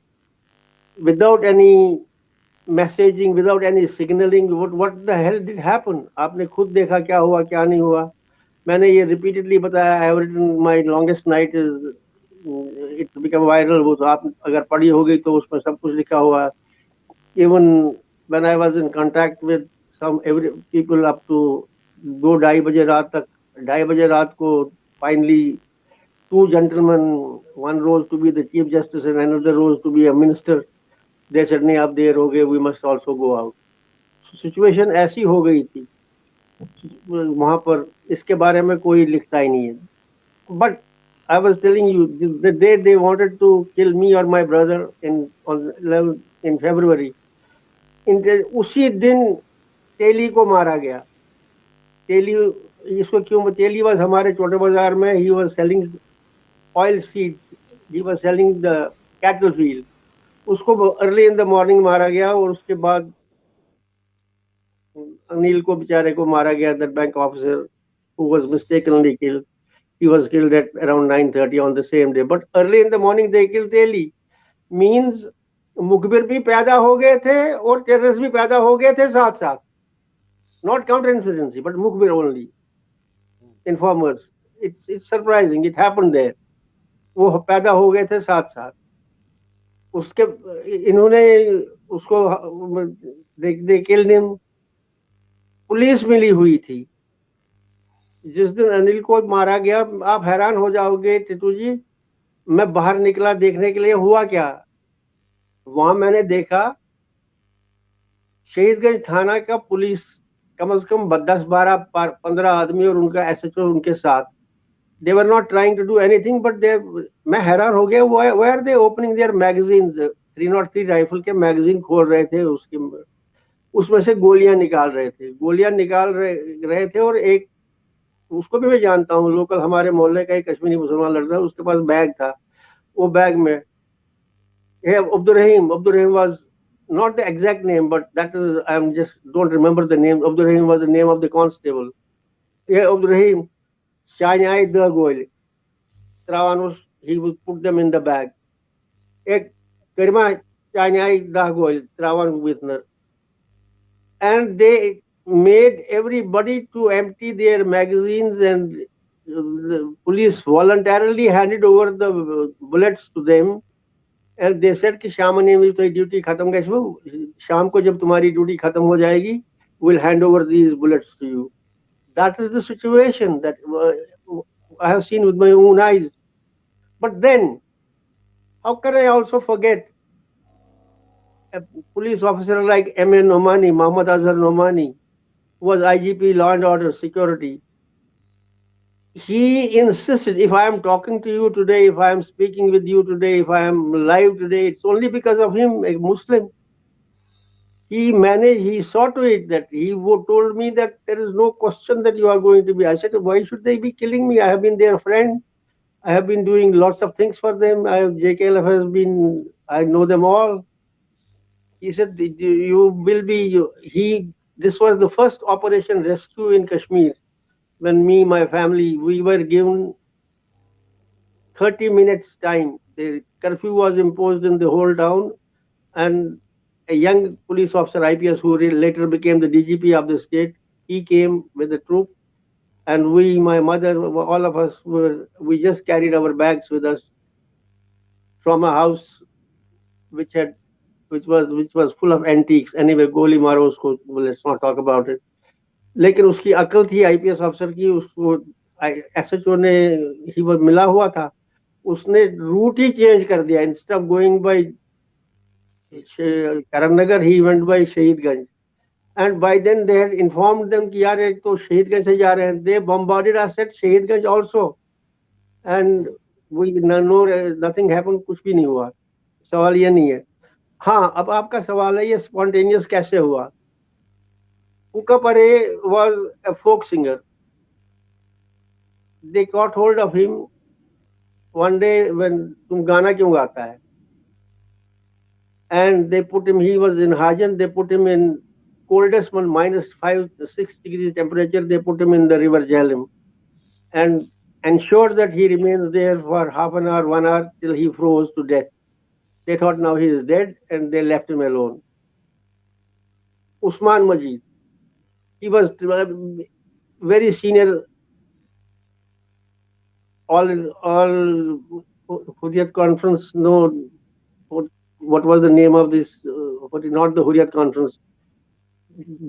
without any messaging, without any signaling. What the hell did happen? आपने खुद देखा क्या हुआ क्या नहीं हुआ. मैंने ये repeatedly बताया. I have written my longest night is it's become viral. वो तो आप अगर पढ़ी होगी तो उसमें सब कुछ लिखा हुआ. Even when I was in contact with some every people up to 2-2:30 बजे रात तक, 2:30 बजे रात को finally two gentlemen, one rose to be the chief justice and another rose to be a minister. They said नहीं आप देर हो गए, we must also go out. Situation ऐसी हो गई थी वहां पर, इसके बारे में कोई लिखता ही नहीं है. But I was telling you, the day they wanted to kill me or my brother in February, उसी दिन तेली को मारा गया. तेली, इसको क्यों, तेली was हमारे छोटे बाजार में, he was selling oil seeds, he was selling the cattle field. उसको अर्ली इन द मॉर्निंग मारा गया और उसके बाद अनिल को बेचारे को मारा गया. That bank officer who was mistakenly killed. He was killed at around 9:30 on the same day. But early in the morning they killed Teli. Means मुखबिर भी पैदा हो गए थे और टेररिस्ट भी पैदा हो गए थे साथ साथ. Not counter insurgency, but मुखबिर only. Informers. It's surprising. It happened there. वो पैदा हो गए थे साथ साथ. उसके इन्होंने उसको they killed him. पुलिस मिली हुई थी जिस दिन अनिल को मारा गया. आप हैरान हो जाओगे टिटू जी. मैं बाहर निकला देखने के लिए, हुआ क्या वहां. मैंने देखा शहीदगंज थाना का पुलिस कम से कम 10-12-15 आदमी और उनका एसएचओ उनके साथ. They were not trying to do anything but they. मैं हैरान हो गया. Were they opening their magazines. 303 rifle के मैगजीन खोल रहे थे. उसमें से गोलियां निकाल रहे थे. और एक उसको भी मैं जानता हूँ, लोकल हमारे मोहल्ले का एक कश्मीरी मुसलमान लड़का, उसके पास बैग था. वो बैग में अब्दुल रहीम was not the exact name, but that is, I am just don't remember the name. Abdul Rahim was the name of the constable. Abdul Rahim Chanyai the goil Travanus, he would put them in the bag. Ek Karima Chanyai the goil Travan Witner. And they made everybody to empty their magazines, and the police voluntarily handed over the bullets to them. And they said कि शाम ने भी तो duty खत्म गई. शाम को जब तुम्हारी ड्यूटी खत्म हो जाएगी, we'll hand over these bullets to you. That is the situation that I have seen with my own eyes. But then, how can I also forget a police officer like M.A. Nomani, Mohammad Azhar Nomani, who was IGP Law and Order Security. He insisted, if I am talking to you today, if I am speaking with you today, if I am live today, it's only because of him, a Muslim. He managed, he saw to it that he told me that there is no question that you are going to be. I said, why should they be killing me? I have been their friend. I have been doing lots of things for them. JKLF has been, I know them all. He said, you will be, this was the first operation rescue in Kashmir. When me, my family, we were given 30 minutes time. The curfew was imposed in the whole town, and a young police officer, IPS, who later became the DGP of the state, he came with the troop, and we, my mother, all of us we just carried our bags with us from a house which was full of antiques. Anyway, Goli Maro, let's not talk about it. लेकिन उसकी अकल थी IPS अफसर की. उसको SHO ने ही वो मिला हुआ था, उसने रूट ही चेंज कर दिया. Instead of going by Karan Nagar, he went by Shaheedganj. And by then they had informed them कि यार एक तो शहीदगंज से जा रहे हैं. They bombarded us at Shaheedganj also, and we know nothing happened. कुछ भी नहीं हुआ. सवाल ये नहीं है. हाँ, अब आपका सवाल है ये स्पॉन्टेनियस कैसे हुआ. Ukapare was a folk singer. They caught hold of him one day when तुम गाना क्यों गाता है, and they put him, he was in Hajan, they put him in coldest one, -5-6 degrees temperature. They put him in the river Jhelum and ensured that he remains there for half an hour, 1 hour, till he froze to death. They thought now he is dead, and they left him alone. Usman Majid. He was very senior, all Hurriyat conference. No, what was the name of this? Not the Hurriyat conference,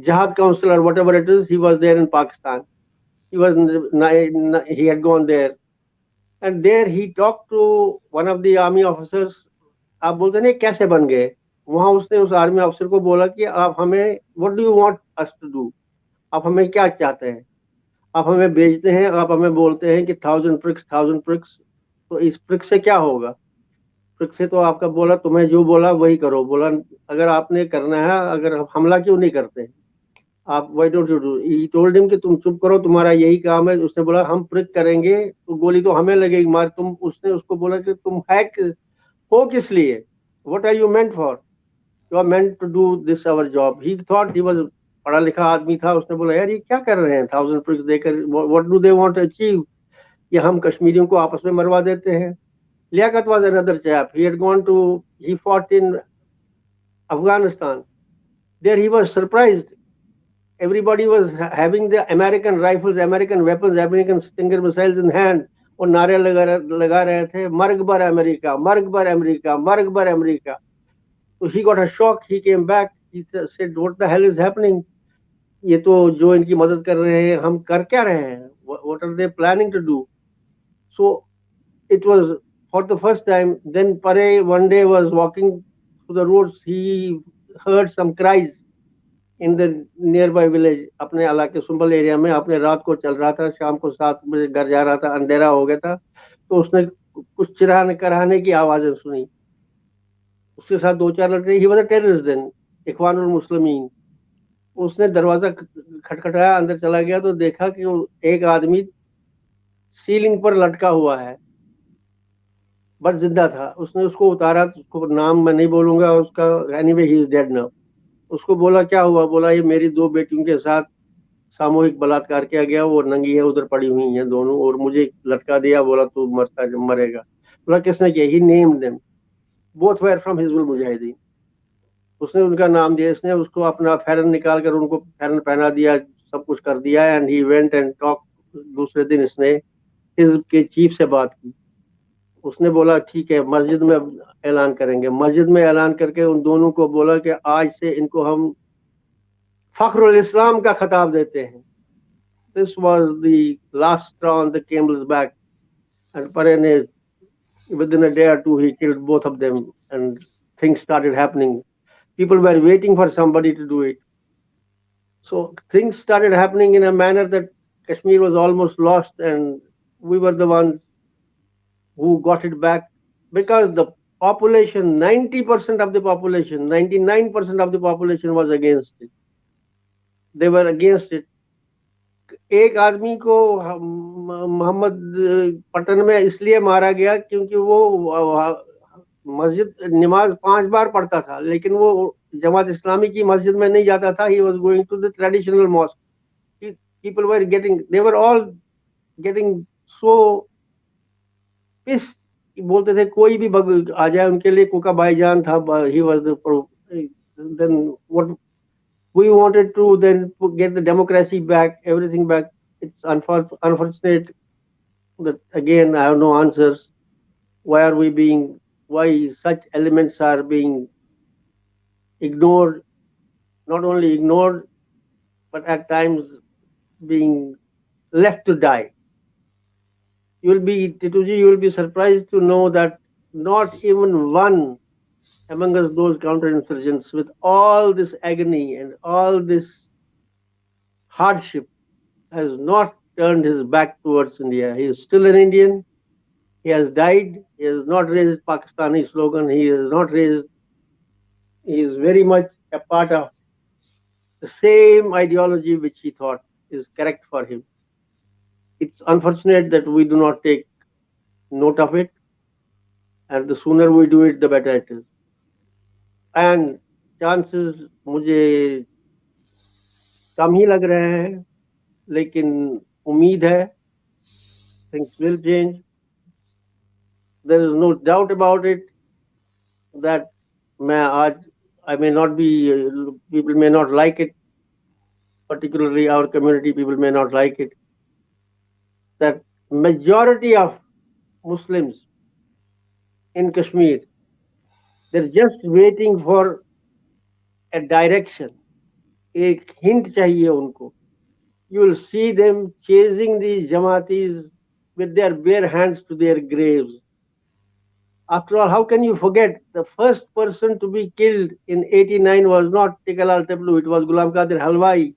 Jihad Council or whatever it is. He was there in Pakistan. He was he had gone there, and there he talked to one of the army officers. आप बोलते नहीं कैसे बन गए, वहां उसने उस army officer को बोला कि आप हमें what do you want us to do, आप हमें क्या चाहते हैं, आप हमें भेजते हैं, आप हमें बोलते हैं कि 1000 bricks, तो इस ब्रिक्स से क्या होगा, ब्रिक्स से तो आपका बोला तुम्हें जो बोला वही करो, बोला अगर आपने करना है, अगर हमला क्यों नहीं करते आप, why don't you do, he told him कि तुम चुप करो, तुम्हारा यही काम है। उसने बोला हम प्रिक करेंगे तो गोली तो हमें लगेगी मार, तुम, उसने उसको बोला कि तुम है हो किस लिए, what are you meant for, you are meant to do this our job. He thought he was, पढ़ा लिखा आदमी था, उसने बोला यार ये क्या कर रहे हैं 1000 bricks देकर, what do they want to achieve, ये हम कश्मीरियों को आपस में मरवा देते हैं। Liaquat was another chap, he had gone to, he fought in Afghanistan, there he was surprised, everybody was having the American rifles, American weapons, American Stinger missiles in hand, और नारे लगा रहे थे मर्ग बर अमेरिका, मर्ग बर अमेरिका, मर्ग बर America. So he got a shock, he came back, he said what the hell is happening, ये तो जो इनकी मदद कर रहे हैं हम कर क्या रहे हैं, what are they planning to do. So it was for the first time. Then Pare one day was walking through the roads, he heard some cries in the near by village, अपने इलाके Sumbal area में, अपने रात को चल रहा था, शाम को 7 बजे घर जा रहा था, अंधेरा हो गया था, तो उसने कुछ चिराने कराने की आवाजें सुनी, उसके साथ 2-4 लड़के, he was a terrorist then, Ikhwanul Muslimeen. उसने दरवाजा खटखटाया, अंदर चला गया तो देखा कि एक आदमी सीलिंग पर लटका हुआ है, बट जिंदा था। उसने उसको उतारा, उसको नाम मैं नहीं बोलूंगा उसका, anyway he is dead now. उसको बोला क्या हुआ, बोला ये मेरी 2 बेटियों के साथ सामूहिक बलात्कार किया गया, वो नंगी है, उधर पड़ी हुई हैं दोनों, और मुझे लटका दिया, बोला तू मरता मरेगा। बोला किसने किया, he named them, both were from Hizbul Mujahideen. उसने उनका नाम दिया, इसने उसको अपना फैरन निकाल कर उनको फैरन पहना दिया, सब कुछ कर दिया, and he went and talk. दूसरे दिन इसने हिजब के चीफ से बात की, उसने बोला ठीक है मस्जिद में ऐलान करेंगे। मस्जिद में ऐलान करके उन दोनों को बोला कि आज से इनको हम फखरुल इस्लाम का खिताब देते हैं। This was the last straw on the camel's back, and Parene, within a day or two, he killed both of them, and things started happening. People were waiting for somebody to do it. So things started happening in a manner that Kashmir was almost lost, and we were the ones who got it back, because the population, 90% of the population, 99% of the population was against it. They were against it. एक आदमी को मोहम्मद पटन में इसलिए मारा गया क्योंकि वो मस्जिद नमाज 5 बार पढ़ता था, लेकिन वो जमात इस्लामी की मस्जिद में नहीं जाता था। He was going to the traditional mosque. People were getting, they were all getting so pissed, बोलते थे कोई भी आ जाए उनके लिए कोका भाईजान था। He was the, then what we wanted to then get the democracy back, everything back. It's unfortunate that again I have no answers. Why are we being, why such elements are being ignored, not only ignored, but at times being left to die. Tituji, you will be surprised to know that not even one among us, those counterinsurgents, with all this agony and all this hardship, has not turned his back towards India. He is still an Indian. He has died. He has not raised Pakistani slogan. He has not raised. He is very much a part of the same ideology which he thought is correct for him. It's unfortunate that we do not take note of it, and the sooner we do it, the better it is. And chances मुझे कम ही लग रहे हैं, लेकिन उम्मीद है things will change. There is no doubt about it that मैं आज I may not be, people may not like it, particularly our community people may not like it, that majority of Muslims in Kashmir, they're just waiting for a direction, एक hint चाहिए उनको. You will see them chasing these Jamatis with their bare hands to their graves. After all, how can you forget the first person to be killed in 89 was not Tikalal Teplu, it was Ghulam Qadir Halwai,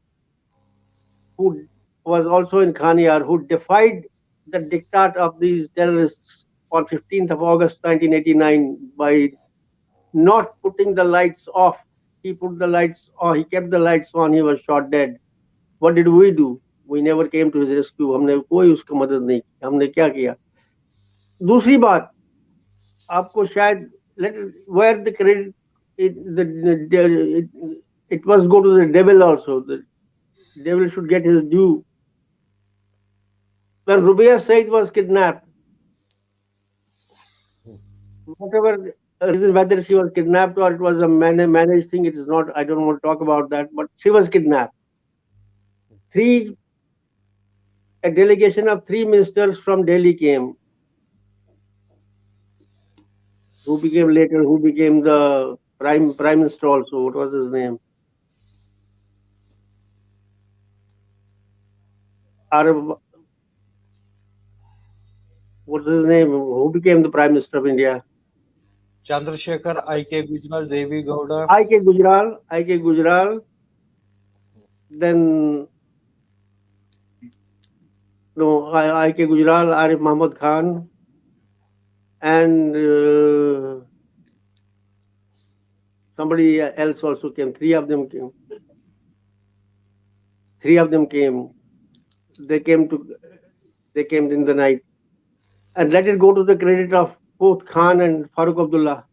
who was also in Khaniar, who defied the diktat of these terrorists on 15th of August 1989 by not putting the lights off. He put the lights on, he kept the lights on, he was shot dead. What did we do? We never came to his rescue. हमने कोई उसका मदद नहीं की. हमने क्या किया? दूसरी बात, आपको शायद where the credit, it must go to the devil also. The devil should get his due. When Rubiya Said was kidnapped, whatever reason, whether she was kidnapped or it was a managed thing, it is not, I don't want to talk about that, but she was kidnapped. A delegation of 3 ministers from Delhi came, who became the prime minister also. What was his name? What's his name? Who became the prime minister of India? Chandrasekhar, I.K. Gujral, Devi Gowda. I.K. Gujral. Then no, I.K. Gujral, Arif Muhammad Khan, and somebody else also came. Three of them came. They came in the night. And let it go to the credit of both Khan and Farooq Abdullah.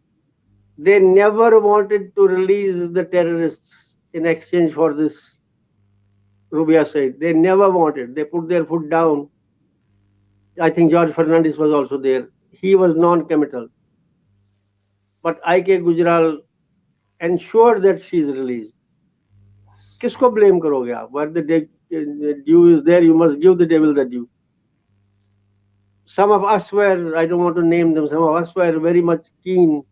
They never wanted to release the terrorists in exchange for this Rubiya Said. They never wanted. They put their foot down. I think George Fernandez was also there. He was non-committal. But I.K. Gujral ensured that she is released. किसको blame करोगे आप? Where the due is there, you must give the devil the due. Some of us were, I don't want to name them, some of us were very much keen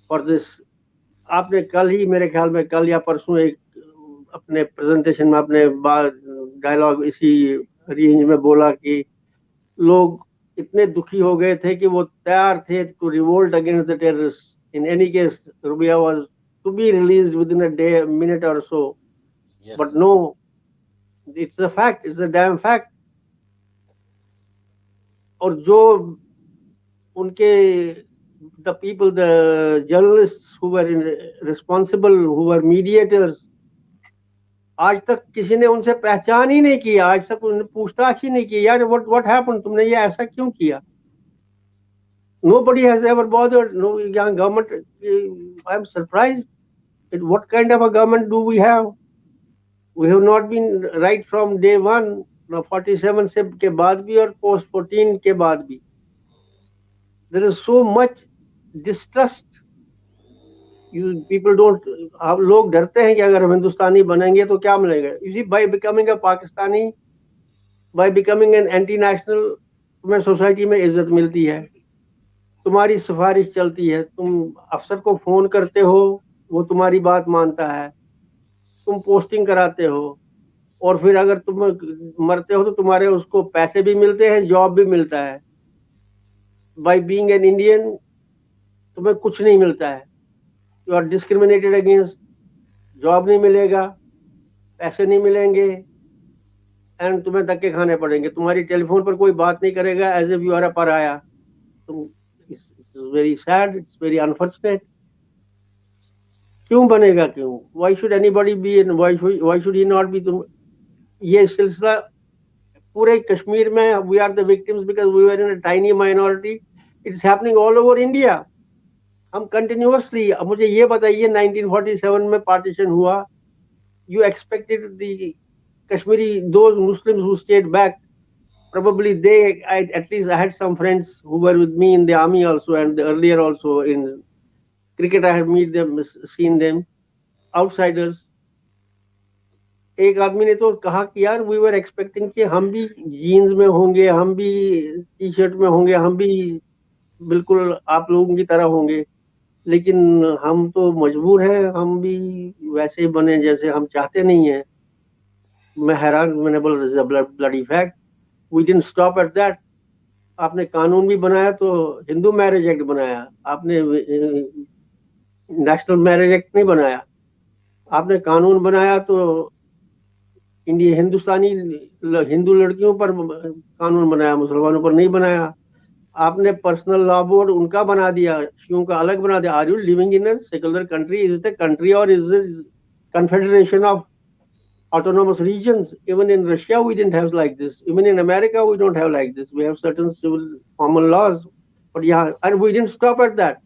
for this. आपने कल ही मेरे ख्याल में कल या परसों एक अपने प्रेजेंटेशन में अपने डायलॉग इसी रेंज में बोला कि लोग इतने दुखी हो गए थे कि वो तैयार थे to revolt against the terrorists. In any case, Rubiya was to be released within a day, a minute or so. Yes. But no, it's a fact, it's a damn fact. और जो उनके the people, the journalists who were responsible, who were mediators, आज तक किसी ने उनसे पहचान ही नहीं किया, आज तक उन्हें पूछताछ ही नहीं की, यार what happened, तुमने ये ऐसा क्यों किया? Nobody has ever bothered. No, young government. I'm surprised. What kind of a government do we have? We have not been right from day one. 47 से के बाद भी और post 14 के बाद भी. There is so much distrust. People don't. लोग डरते हैं कि अगर हम हिंदुस्तानी बनेंगे तो क्या मिलेगा? You see, by becoming a Pakistani, by becoming an anti-national, तुम्हें सोसाइटी में इज्जत मिलती है, तुम्हारी सिफारिश चलती है, तुम अफसर को फोन करते हो, वो तुम्हारी बात मानता है, तुम पोस्टिंग कराते हो, और फिर अगर तुम मरते हो तो तुम्हारे उसको पैसे भी मिलते हैं, जॉब भी मिलता है. बाय बीइंग एन इंडियन तुम्हें कुछ नहीं मिलता है. You are discriminated against. Job नहीं मिलेगा, पैसे नहीं मिलेंगे, एंड तुम्हें धक्के खाने पड़ेंगे. तुम्हारी टेलीफोन पर कोई बात नहीं करेगा, as if you are a पराया. तुम it's very sad, it's very unfortunate. क्यों बनेगा? क्यों? Why should anybody be in, why should he not be? तुम ये सिलसिला पूरे कश्मीर में, we are the victims because we were in a tiny minority. It's happening all over India. हम continuously, मुझे ये बताइए, 1947 में पार्टीशन हुआ, you expected the Kashmiri, those Muslims who stayed back, probably they, at least I had some friends who were with me in the army also and earlier also in cricket I have meet them, seen them, outsiders. एक आदमी ने तो कहा कि यार we were expecting कि हम भी जीन्स में होंगे, हम भी टी शर्ट में होंगे, हम भी बिल्कुल आप लोगों की तरह होंगे, लेकिन हम तो मजबूर हैं, हम भी वैसे ही बने जैसे हम चाहते नहीं है। मैं हैरान, मैंने बोला bloody fact, we didn't stop at that. आपने कानून भी बनाया तो हिंदू मैरिज एक्ट बनाया, आपने नेशनल मैरिज एक्ट नहीं बनाया। आपने कानून बनाया तो इंडिया हिंदुस्तानी हिंदू लड़कियों पर कानून बनाया, मुसलमानों पर नहीं बनाया। आपने पर्सनल लॉ बोर्ड उनका बना दिया, शियों का अलग बना दिया। Are you living in a secular country? Is it a country और is it confederation of autonomous regions? Even in Russia we didn't have like this, even in America we don't have like this. We have certain civil common laws, but yeah, and we didn't stop at that.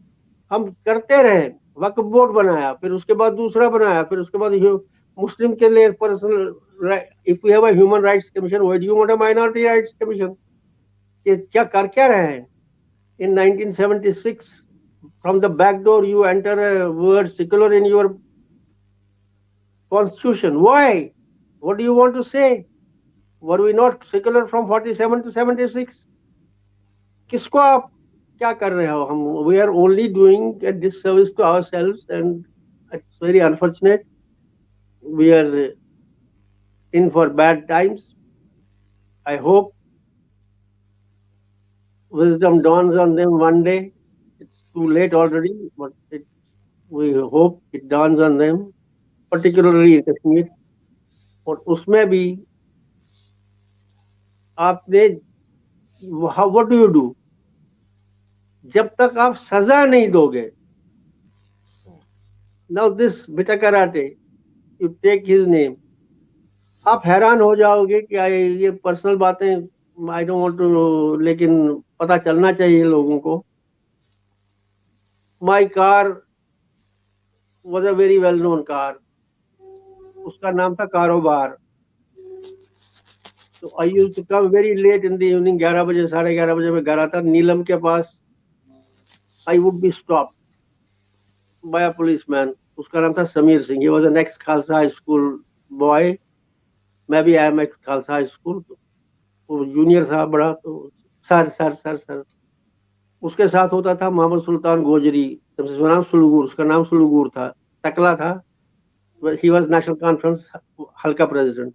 हम करते रहे, वक्फ board बनाया, फिर उसके बाद दूसरा बनाया, फिर उसके बाद मुस्लिम के लिए personal, if we have a human rights commission, why do you want a minority rights commission? ये क्या कर क्या रहे हैं? In 1976, from the back door you enter a word secular in your constitution. Why? What do you want to say? Were we not secular from 47 to 76? किसको आप क्या कर रहे हो? हम we are only doing a disservice to ourselves, and it's very unfortunate. We are in for bad times. I hope wisdom dawns on them one day. It's too late already, but we hope it dawns on them, particularly in Kashmir. और उसमें भी आपने what do you do? जब तक आप सजा नहीं दोगे, नाउ दिस बेटा karate, you take his name, आप हैरान हो जाओगे कि ये पर्सनल बातें आई डोंट वांट टू, लेकिन पता चलना चाहिए लोगों को। My car was a very well known car, उसका नाम था कारोबार। तो I used to come very late in the evening, 11 बजे 11:30 बजे मैं घर आता, नीलम के पास। I would be stop by a policeman, उसका नाम था Sameer Singh. He was an ex Khalsa high school boy, मैं भी I am ex Khalsa high school. वो जूनियर था बड़ा, तो सर सर सर सर। उसके साथ होता था मोहम्मद सुल्तान गोजरी, उसका नाम सुलगूर, उसका नाम सुलगूर था, टकला था। ही वाज नेशनल कॉन्फ्रेंस हल्का प्रेसिडेंट।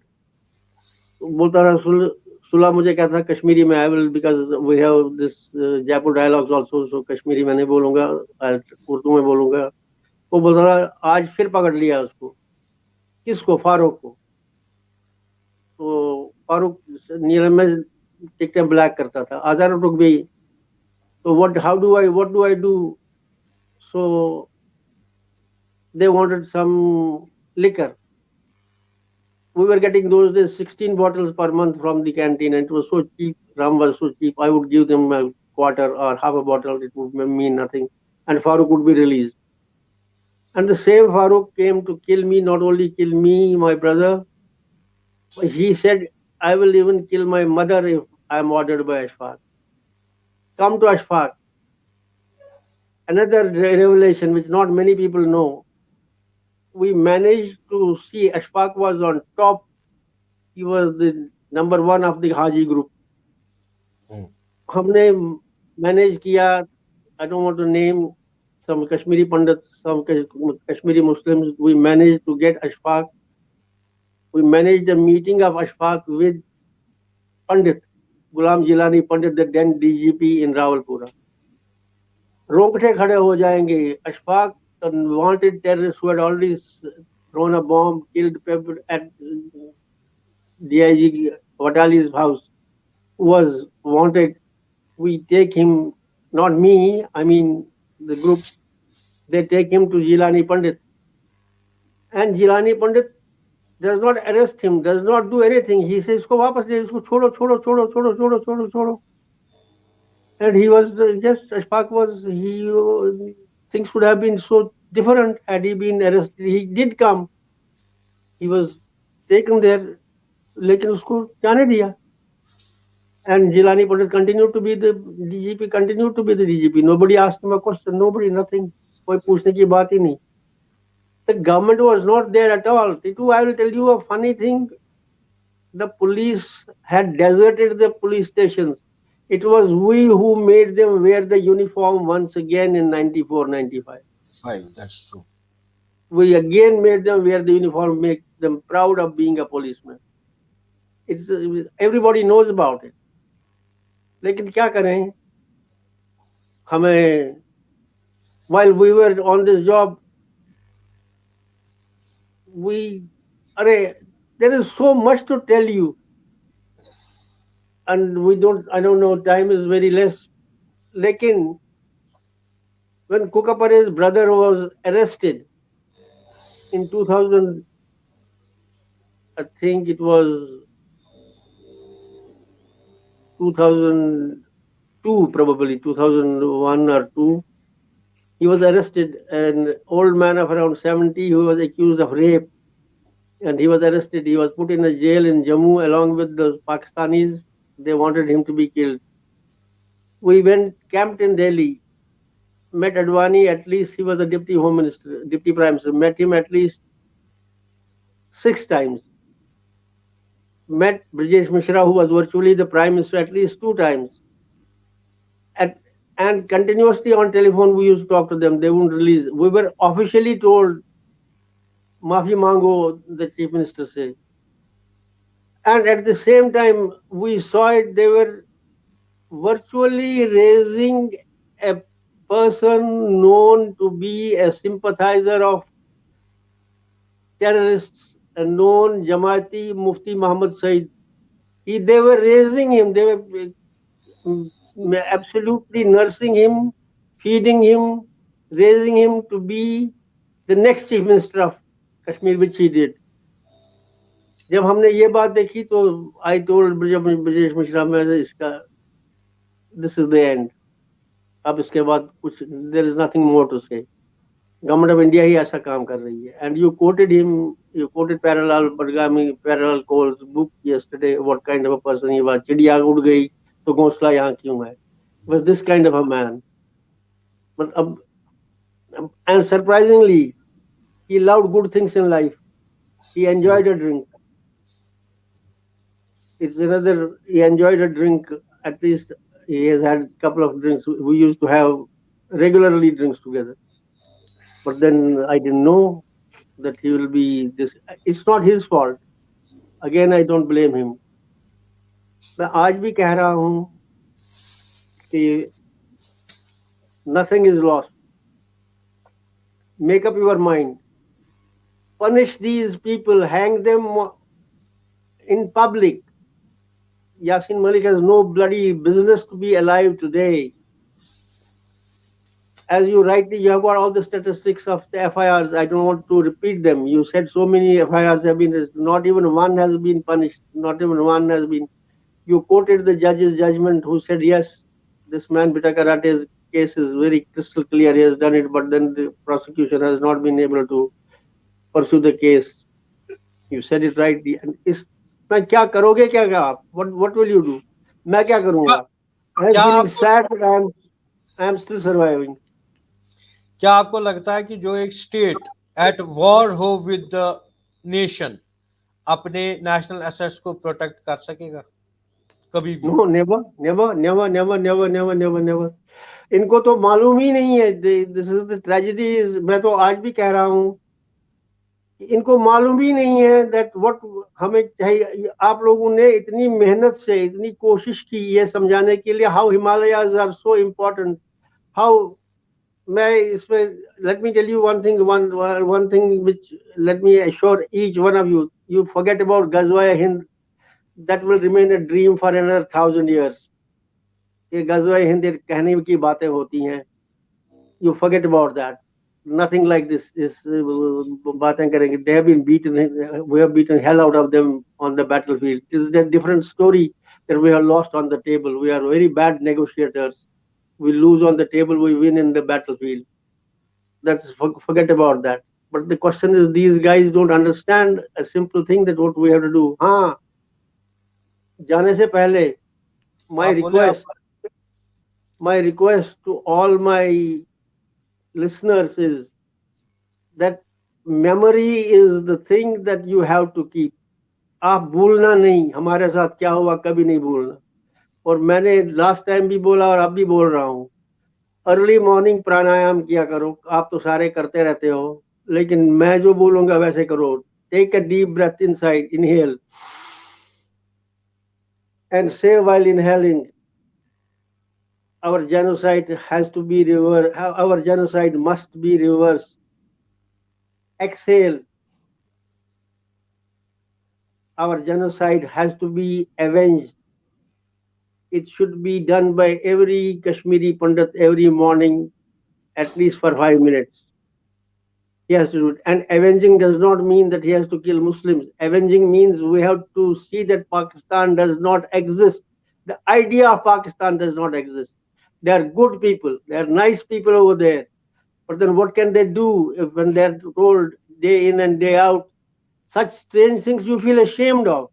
बोलता था सुलह मुझे कहता था कश्मीरी में, I will because we have this Jaipur dialogues also, so Kashmiri में नहीं बोलूंगा, उर्दू में बोलूंगा। वो बोलता था आज फिर पकड़ लिया उसको। किसको? फारूक को। तो फारूक नीलम में टिकटें ब्लैक करता था, आजाद रुक गई। तो what do I do? So they wanted some liquor. We were getting those days 16 bottles per month from the canteen, and it was so cheap. Rum was so cheap. I would give them a quarter or half a bottle. It would mean nothing, and Farooq would be released. And the same Farooq came to kill me. Not only kill me, my brother, but he said, "I will even kill my mother if I am ordered by Ashfaq." Come to Ashfaq. Another revelation which not many people know. We managed to see Ashfaq was on top. He was the number one of the Haji group. हमने manage किया, I don't want to name some Kashmiri Pandits, some Kashmiri Muslims. We managed to get Ashfaq. We managed the meeting of Ashfaq with Pandit, Ghulam Jilani Pandit, the then DGP in Rawalpura. रोंगटे खड़े हो जाएंगे। Ashfaq, the wanted terrorist who had already thrown a bomb, killed people at DIG Watali's house, was wanted. We take him, not me, I mean the group, they take him to Jilani Pandit. And Jilani Pandit does not arrest him, does not do anything. He says, "Isko wapas le, isko chodo, chodo, chodo, chodo, chodo, chodo, chodo." And he was just, Ashfaq was, things would have been so different had he been arrested. He did come. He was taken there, लेकिन उसको जाने दिया. And Jilani Pandit continued to be the DGP, continued to be the DGP. Nobody asked him a question, nobody, nothing. कोई पूछने की बात ही नहीं. The government was not there at all. Tickoo, I will tell you a funny thing. The police had deserted the police stations. It was we who made them wear the uniform once again in 94, 95. Five, that's true. We again made them wear the uniform, make them proud of being a policeman. It's everybody knows about it. लेकिन क्या करें हमें while we were on this job we अरे there is so much to tell you and I don't know, time is very less. लेकिन when Kukapare's brother was arrested in 2000, I think it was 2002, probably 2001 or 2. He was arrested, an old man of around 70 who was accused of rape, and he was arrested. He was put in a jail in Jammu along with the Pakistanis. They wanted him to be killed. We went, camped in Delhi, met Advani. At least he was the deputy home minister, deputy prime minister. Met him at least 6 times. Met Brijesh Mishra, who was virtually the prime minister, at least 2 times. And continuously on telephone, we used to talk to them. They wouldn't release. We were officially told, Maafi Mango, the chief minister said. And at the same time, we saw it, they were virtually raising a person known to be a sympathizer of terrorists, a known Jamaati Mufti Muhammad Said. They were raising him, they were absolutely nursing him, feeding him, raising him to be the next chief minister of Kashmir, which he did. जब हमने ये बात देखी तो I told Brajesh Mishra में इसका this is the end. अब इसके बाद कुछ there is nothing more to say. Government of India ही ऐसा काम कर रही है. And you quoted him, you quoted Parallel Cole's book yesterday, what kind of a person he was. चिड़िया उड़ गई तो घोंसला यहाँ क्यों है? Was this kind of a man. But and surprisingly, he loved good things in life. He enjoyed a drink. He enjoyed a drink. At least he has had a couple of drinks. We used to have regularly drinks together. But then I didn't know that he will be this. It's not his fault. Again, I don't blame him. मैं आज भी कह रहा हूँ कि nothing is lost. Make up your mind. Punish these people. Hang them in public. Yasin Malik has no bloody business to be alive today. As you rightly, you have got all the statistics of the FIRs. I don't want to repeat them. You said so many FIRs have been, not even one has been punished. Not even one has been. You quoted the judge's judgment who said, yes, this man Bita Karate's case is very crystal clear. He has done it, but then the prosecution has not been able to pursue the case. You said it rightly. And मैं क्या करोगे क्या आप? What will you do? मैं क्या करूँगा? I'm feeling sad, but I am still surviving. क्या आपको लगता है कि जो एक स्टेट एट वॉर हो विद द नेशन अपने नेशनल एसेट्स को प्रोटेक्ट कर सकेगा कभी भी? No, never. इनको तो मालूम ही नहीं है. This is the tragedy. मैं तो आज भी कह रहा हूँ इनको मालूम ही नहीं है that what हमें चाहिए. आप लोगों ने इतनी मेहनत से इतनी कोशिश की ये समझाने के लिए how Himalayas are so important. How मैं इसमें let me tell you one thing which let me assure each one of you. You forget about Ghazwa-e Hind. That will remain a dream for another 1,000 years. ये Ghazwa-e Hind कहने की बातें होती हैं. You forget about that. Nothing like this is बातें करेंगे. They have been beaten. We have beaten hell out of them on the battlefield. It is a different story that we are lost on the table. We are very bad negotiators. We lose on the table. We win in the battlefield. Forget about that. But the question is, these guys don't understand a simple thing that what we have to do. हाँ, जाने से पहले, my request to all my listeners is that memory is the thing that you have to keep. आप भूलना नहीं, हमारे साथ क्या हुआ कभी नहीं भूलना. और मैंने लास्ट टाइम भी बोला और अब भी बोल रहा हूँ, अर्ली मॉर्निंग प्राणायाम किया करो. आप तो सारे करते रहते हो, लेकिन मैं जो बोलूंगा वैसे करो. Take a deep breath inside, inhale, and say while inhaling, our genocide has to be reversed, our genocide must be reversed. Exhale, our genocide has to be avenged. It should be done by every Kashmiri Pandit every morning, at least for 5 minutes. He has to do it. And avenging does not mean that he has to kill Muslims. Avenging means we have to see that Pakistan does not exist. The idea of Pakistan does not exist. They are good people. They are nice people over there. But then what can they do if when they're told day in and day out such strange things you feel ashamed of?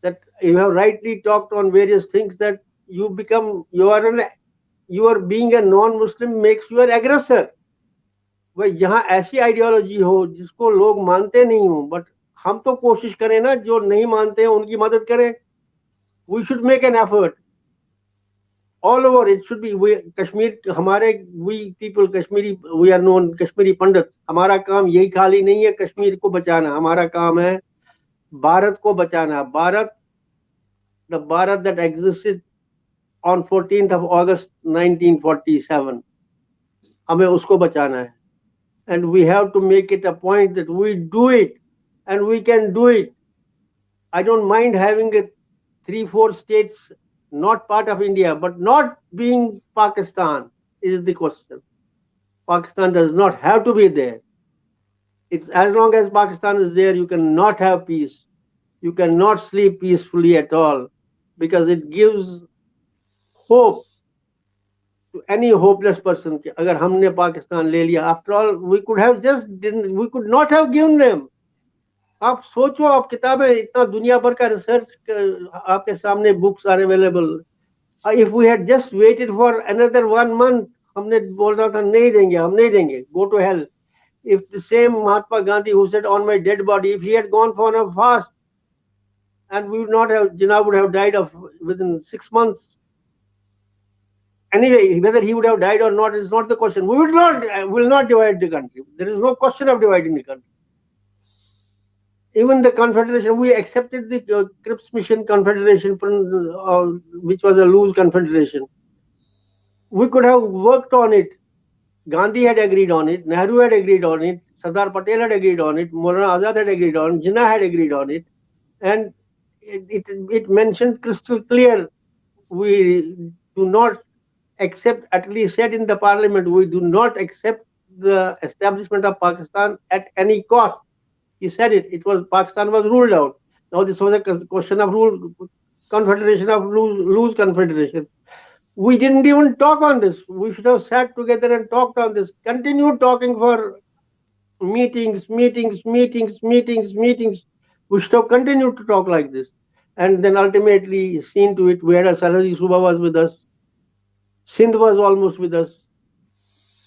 That you have rightly talked on various things that you become, you are being a non-Muslim makes you an aggressor. वह यहाँ ऐसी ideology हो जिसको लोग मानते नहीं हो, but हम तो कोशिश करें ना, जो नहीं मानते हैं उनकी मदद करें. We should make an effort all over. It should be we Kashmir, हमारे we people Kashmiri, we are known Kashmiri Pandits. हमारा काम यही खाली नहीं है कश्मीर को बचाना, हमारा काम है भारत को बचाना. Bharat, the Bharat that existed on 14th of August 1947, हमें उसको बचाना है. And we have to make it a point that we do it, and we can do it. I don't mind having a 3-4 states not part of India, but not being Pakistan is the question. Pakistan does not have to be there. It's as long as Pakistan is there, you cannot have peace. You cannot sleep peacefully at all, because it gives hope to any hopeless person. अगर हमने पाकिस्तान ले लिया, after all, we could not have given them. आप सोचो, आप किताबें, इतना दुनिया भर का रिसर्च आपके सामने, books are available. If we had just waited for another 1 month, हमने बोल रहा था नहीं देंगे, हम नहीं देंगे, go to hell. If the same Mahatma Gandhi who said on my dead body, if he had gone for a fast, and we would not have, Jinnah would have died of within 6 months. Anyway, whether he would have died or not is not the question. We will not divide the country. There is no question of dividing the country. Even the confederation, we accepted the Cripps Mission Confederation, which was a loose confederation. We could have worked on it. Gandhi had agreed on it, Nehru had agreed on it, Sardar Patel had agreed on it, Maulana Azad had agreed on it, Jinnah had agreed on it, and it mentioned crystal clear, we do not accept, at least said in the parliament, we do not accept the establishment of Pakistan at any cost. He said it. It was, Pakistan was ruled out. Now this was a question of confederation, of loose confederation. We didn't even talk on this. We should have sat together and talked on this. Continued talking for meetings. We should have continued to talk like this. And then ultimately seen to it, we had a Sarhadi Suba was with us. Sindh was almost with us.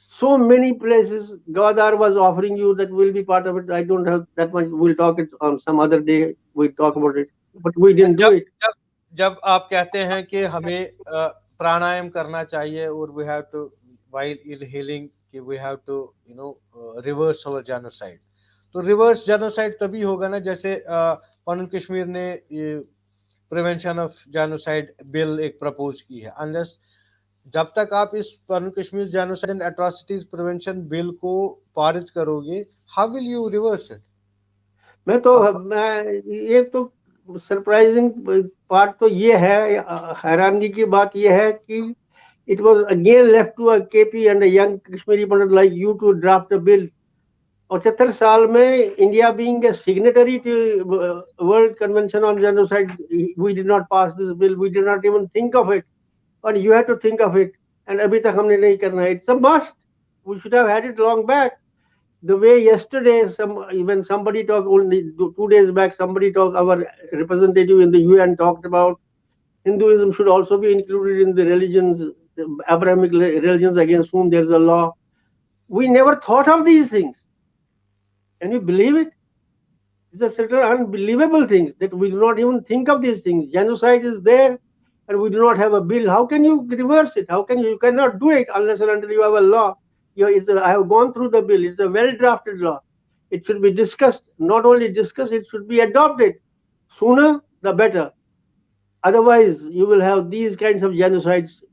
So many places. Gawadar was offering you that we'll be part of it. I don't have that much. We'll talk it on some other day. We'll talk about it. But we didn't do it. जब आप कहते हैं कि हमें प्राणायाम करना चाहिए और we have to, while inhaling, कि we have to, reverse our genocide. तो reverse genocide तभी होगा ना, जैसे पनन कश्मीर ने प्रिवेंशन ऑफ जेनोसाइड बिल एक प्रपोज की है. अनलेस, जब तक आप इस Panun Kashmir genocide and atrocities prevention bill को पारित करोगे, how will you reverse it? ये तो सरप्राइजिंग पार्ट तो ये है, हैरानगी की बात ये है कि it was again left to a KP and a young Kashmiri Pandit like you to draft a bill. 75 साल में, India being a signatory to World Convention on Genocide, we did not pass this bill. We did not even think of it. But you had to think of it. And अभी तक हमने नहीं करना है. It's a must. We should have had it long back. The way yesterday, when somebody talked, only 2 days back, somebody talked, our representative in the UN talked about Hinduism should also be included in the religions, the Abrahamic religions against whom there is a law. We never thought of these things. Can you believe it? These are certain unbelievable things that we do not even think of these things. Genocide is there, and we do not have a bill. How can you reverse it? How can you? You cannot do it unless and until you have a law. I have gone through the bill. It's a well-drafted law. It should be discussed. Not only discussed, it should be adopted. Sooner, the better. Otherwise, you will have these kinds of genocides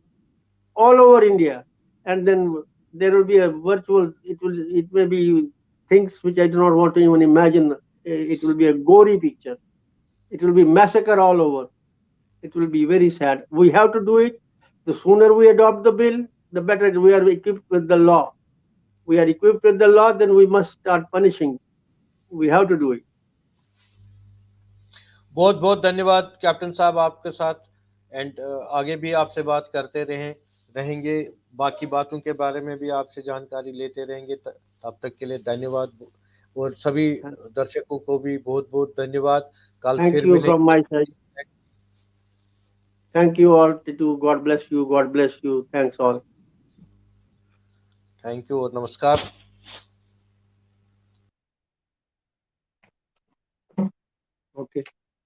all over India, and then there will be a virtual. It may be things which I do not want to even imagine. It will be a gory picture. It will be massacre all over. It will be very sad. We have to do it. The sooner we adopt the bill, the better. We are equipped with the law. We are equipped with the law, then we must start punishing. We have to do it. बहुत बहुत धन्यवाद captain साहब आपके साथ। And आगे भी आपसे बात करते रहेंगे, बाकी बातों के बारे में भी आपसे जानकारी लेते रहेंगे। तब तक के लिए धन्यवाद, और सभी दर्शकों को भी बहुत बहुत धन्यवाद। कल Thank फिर you मिलेंगे। from my side. Thank you all. Tickoo. God bless you. God bless you. Thanks all. Thank you और नमस्कार। Okay.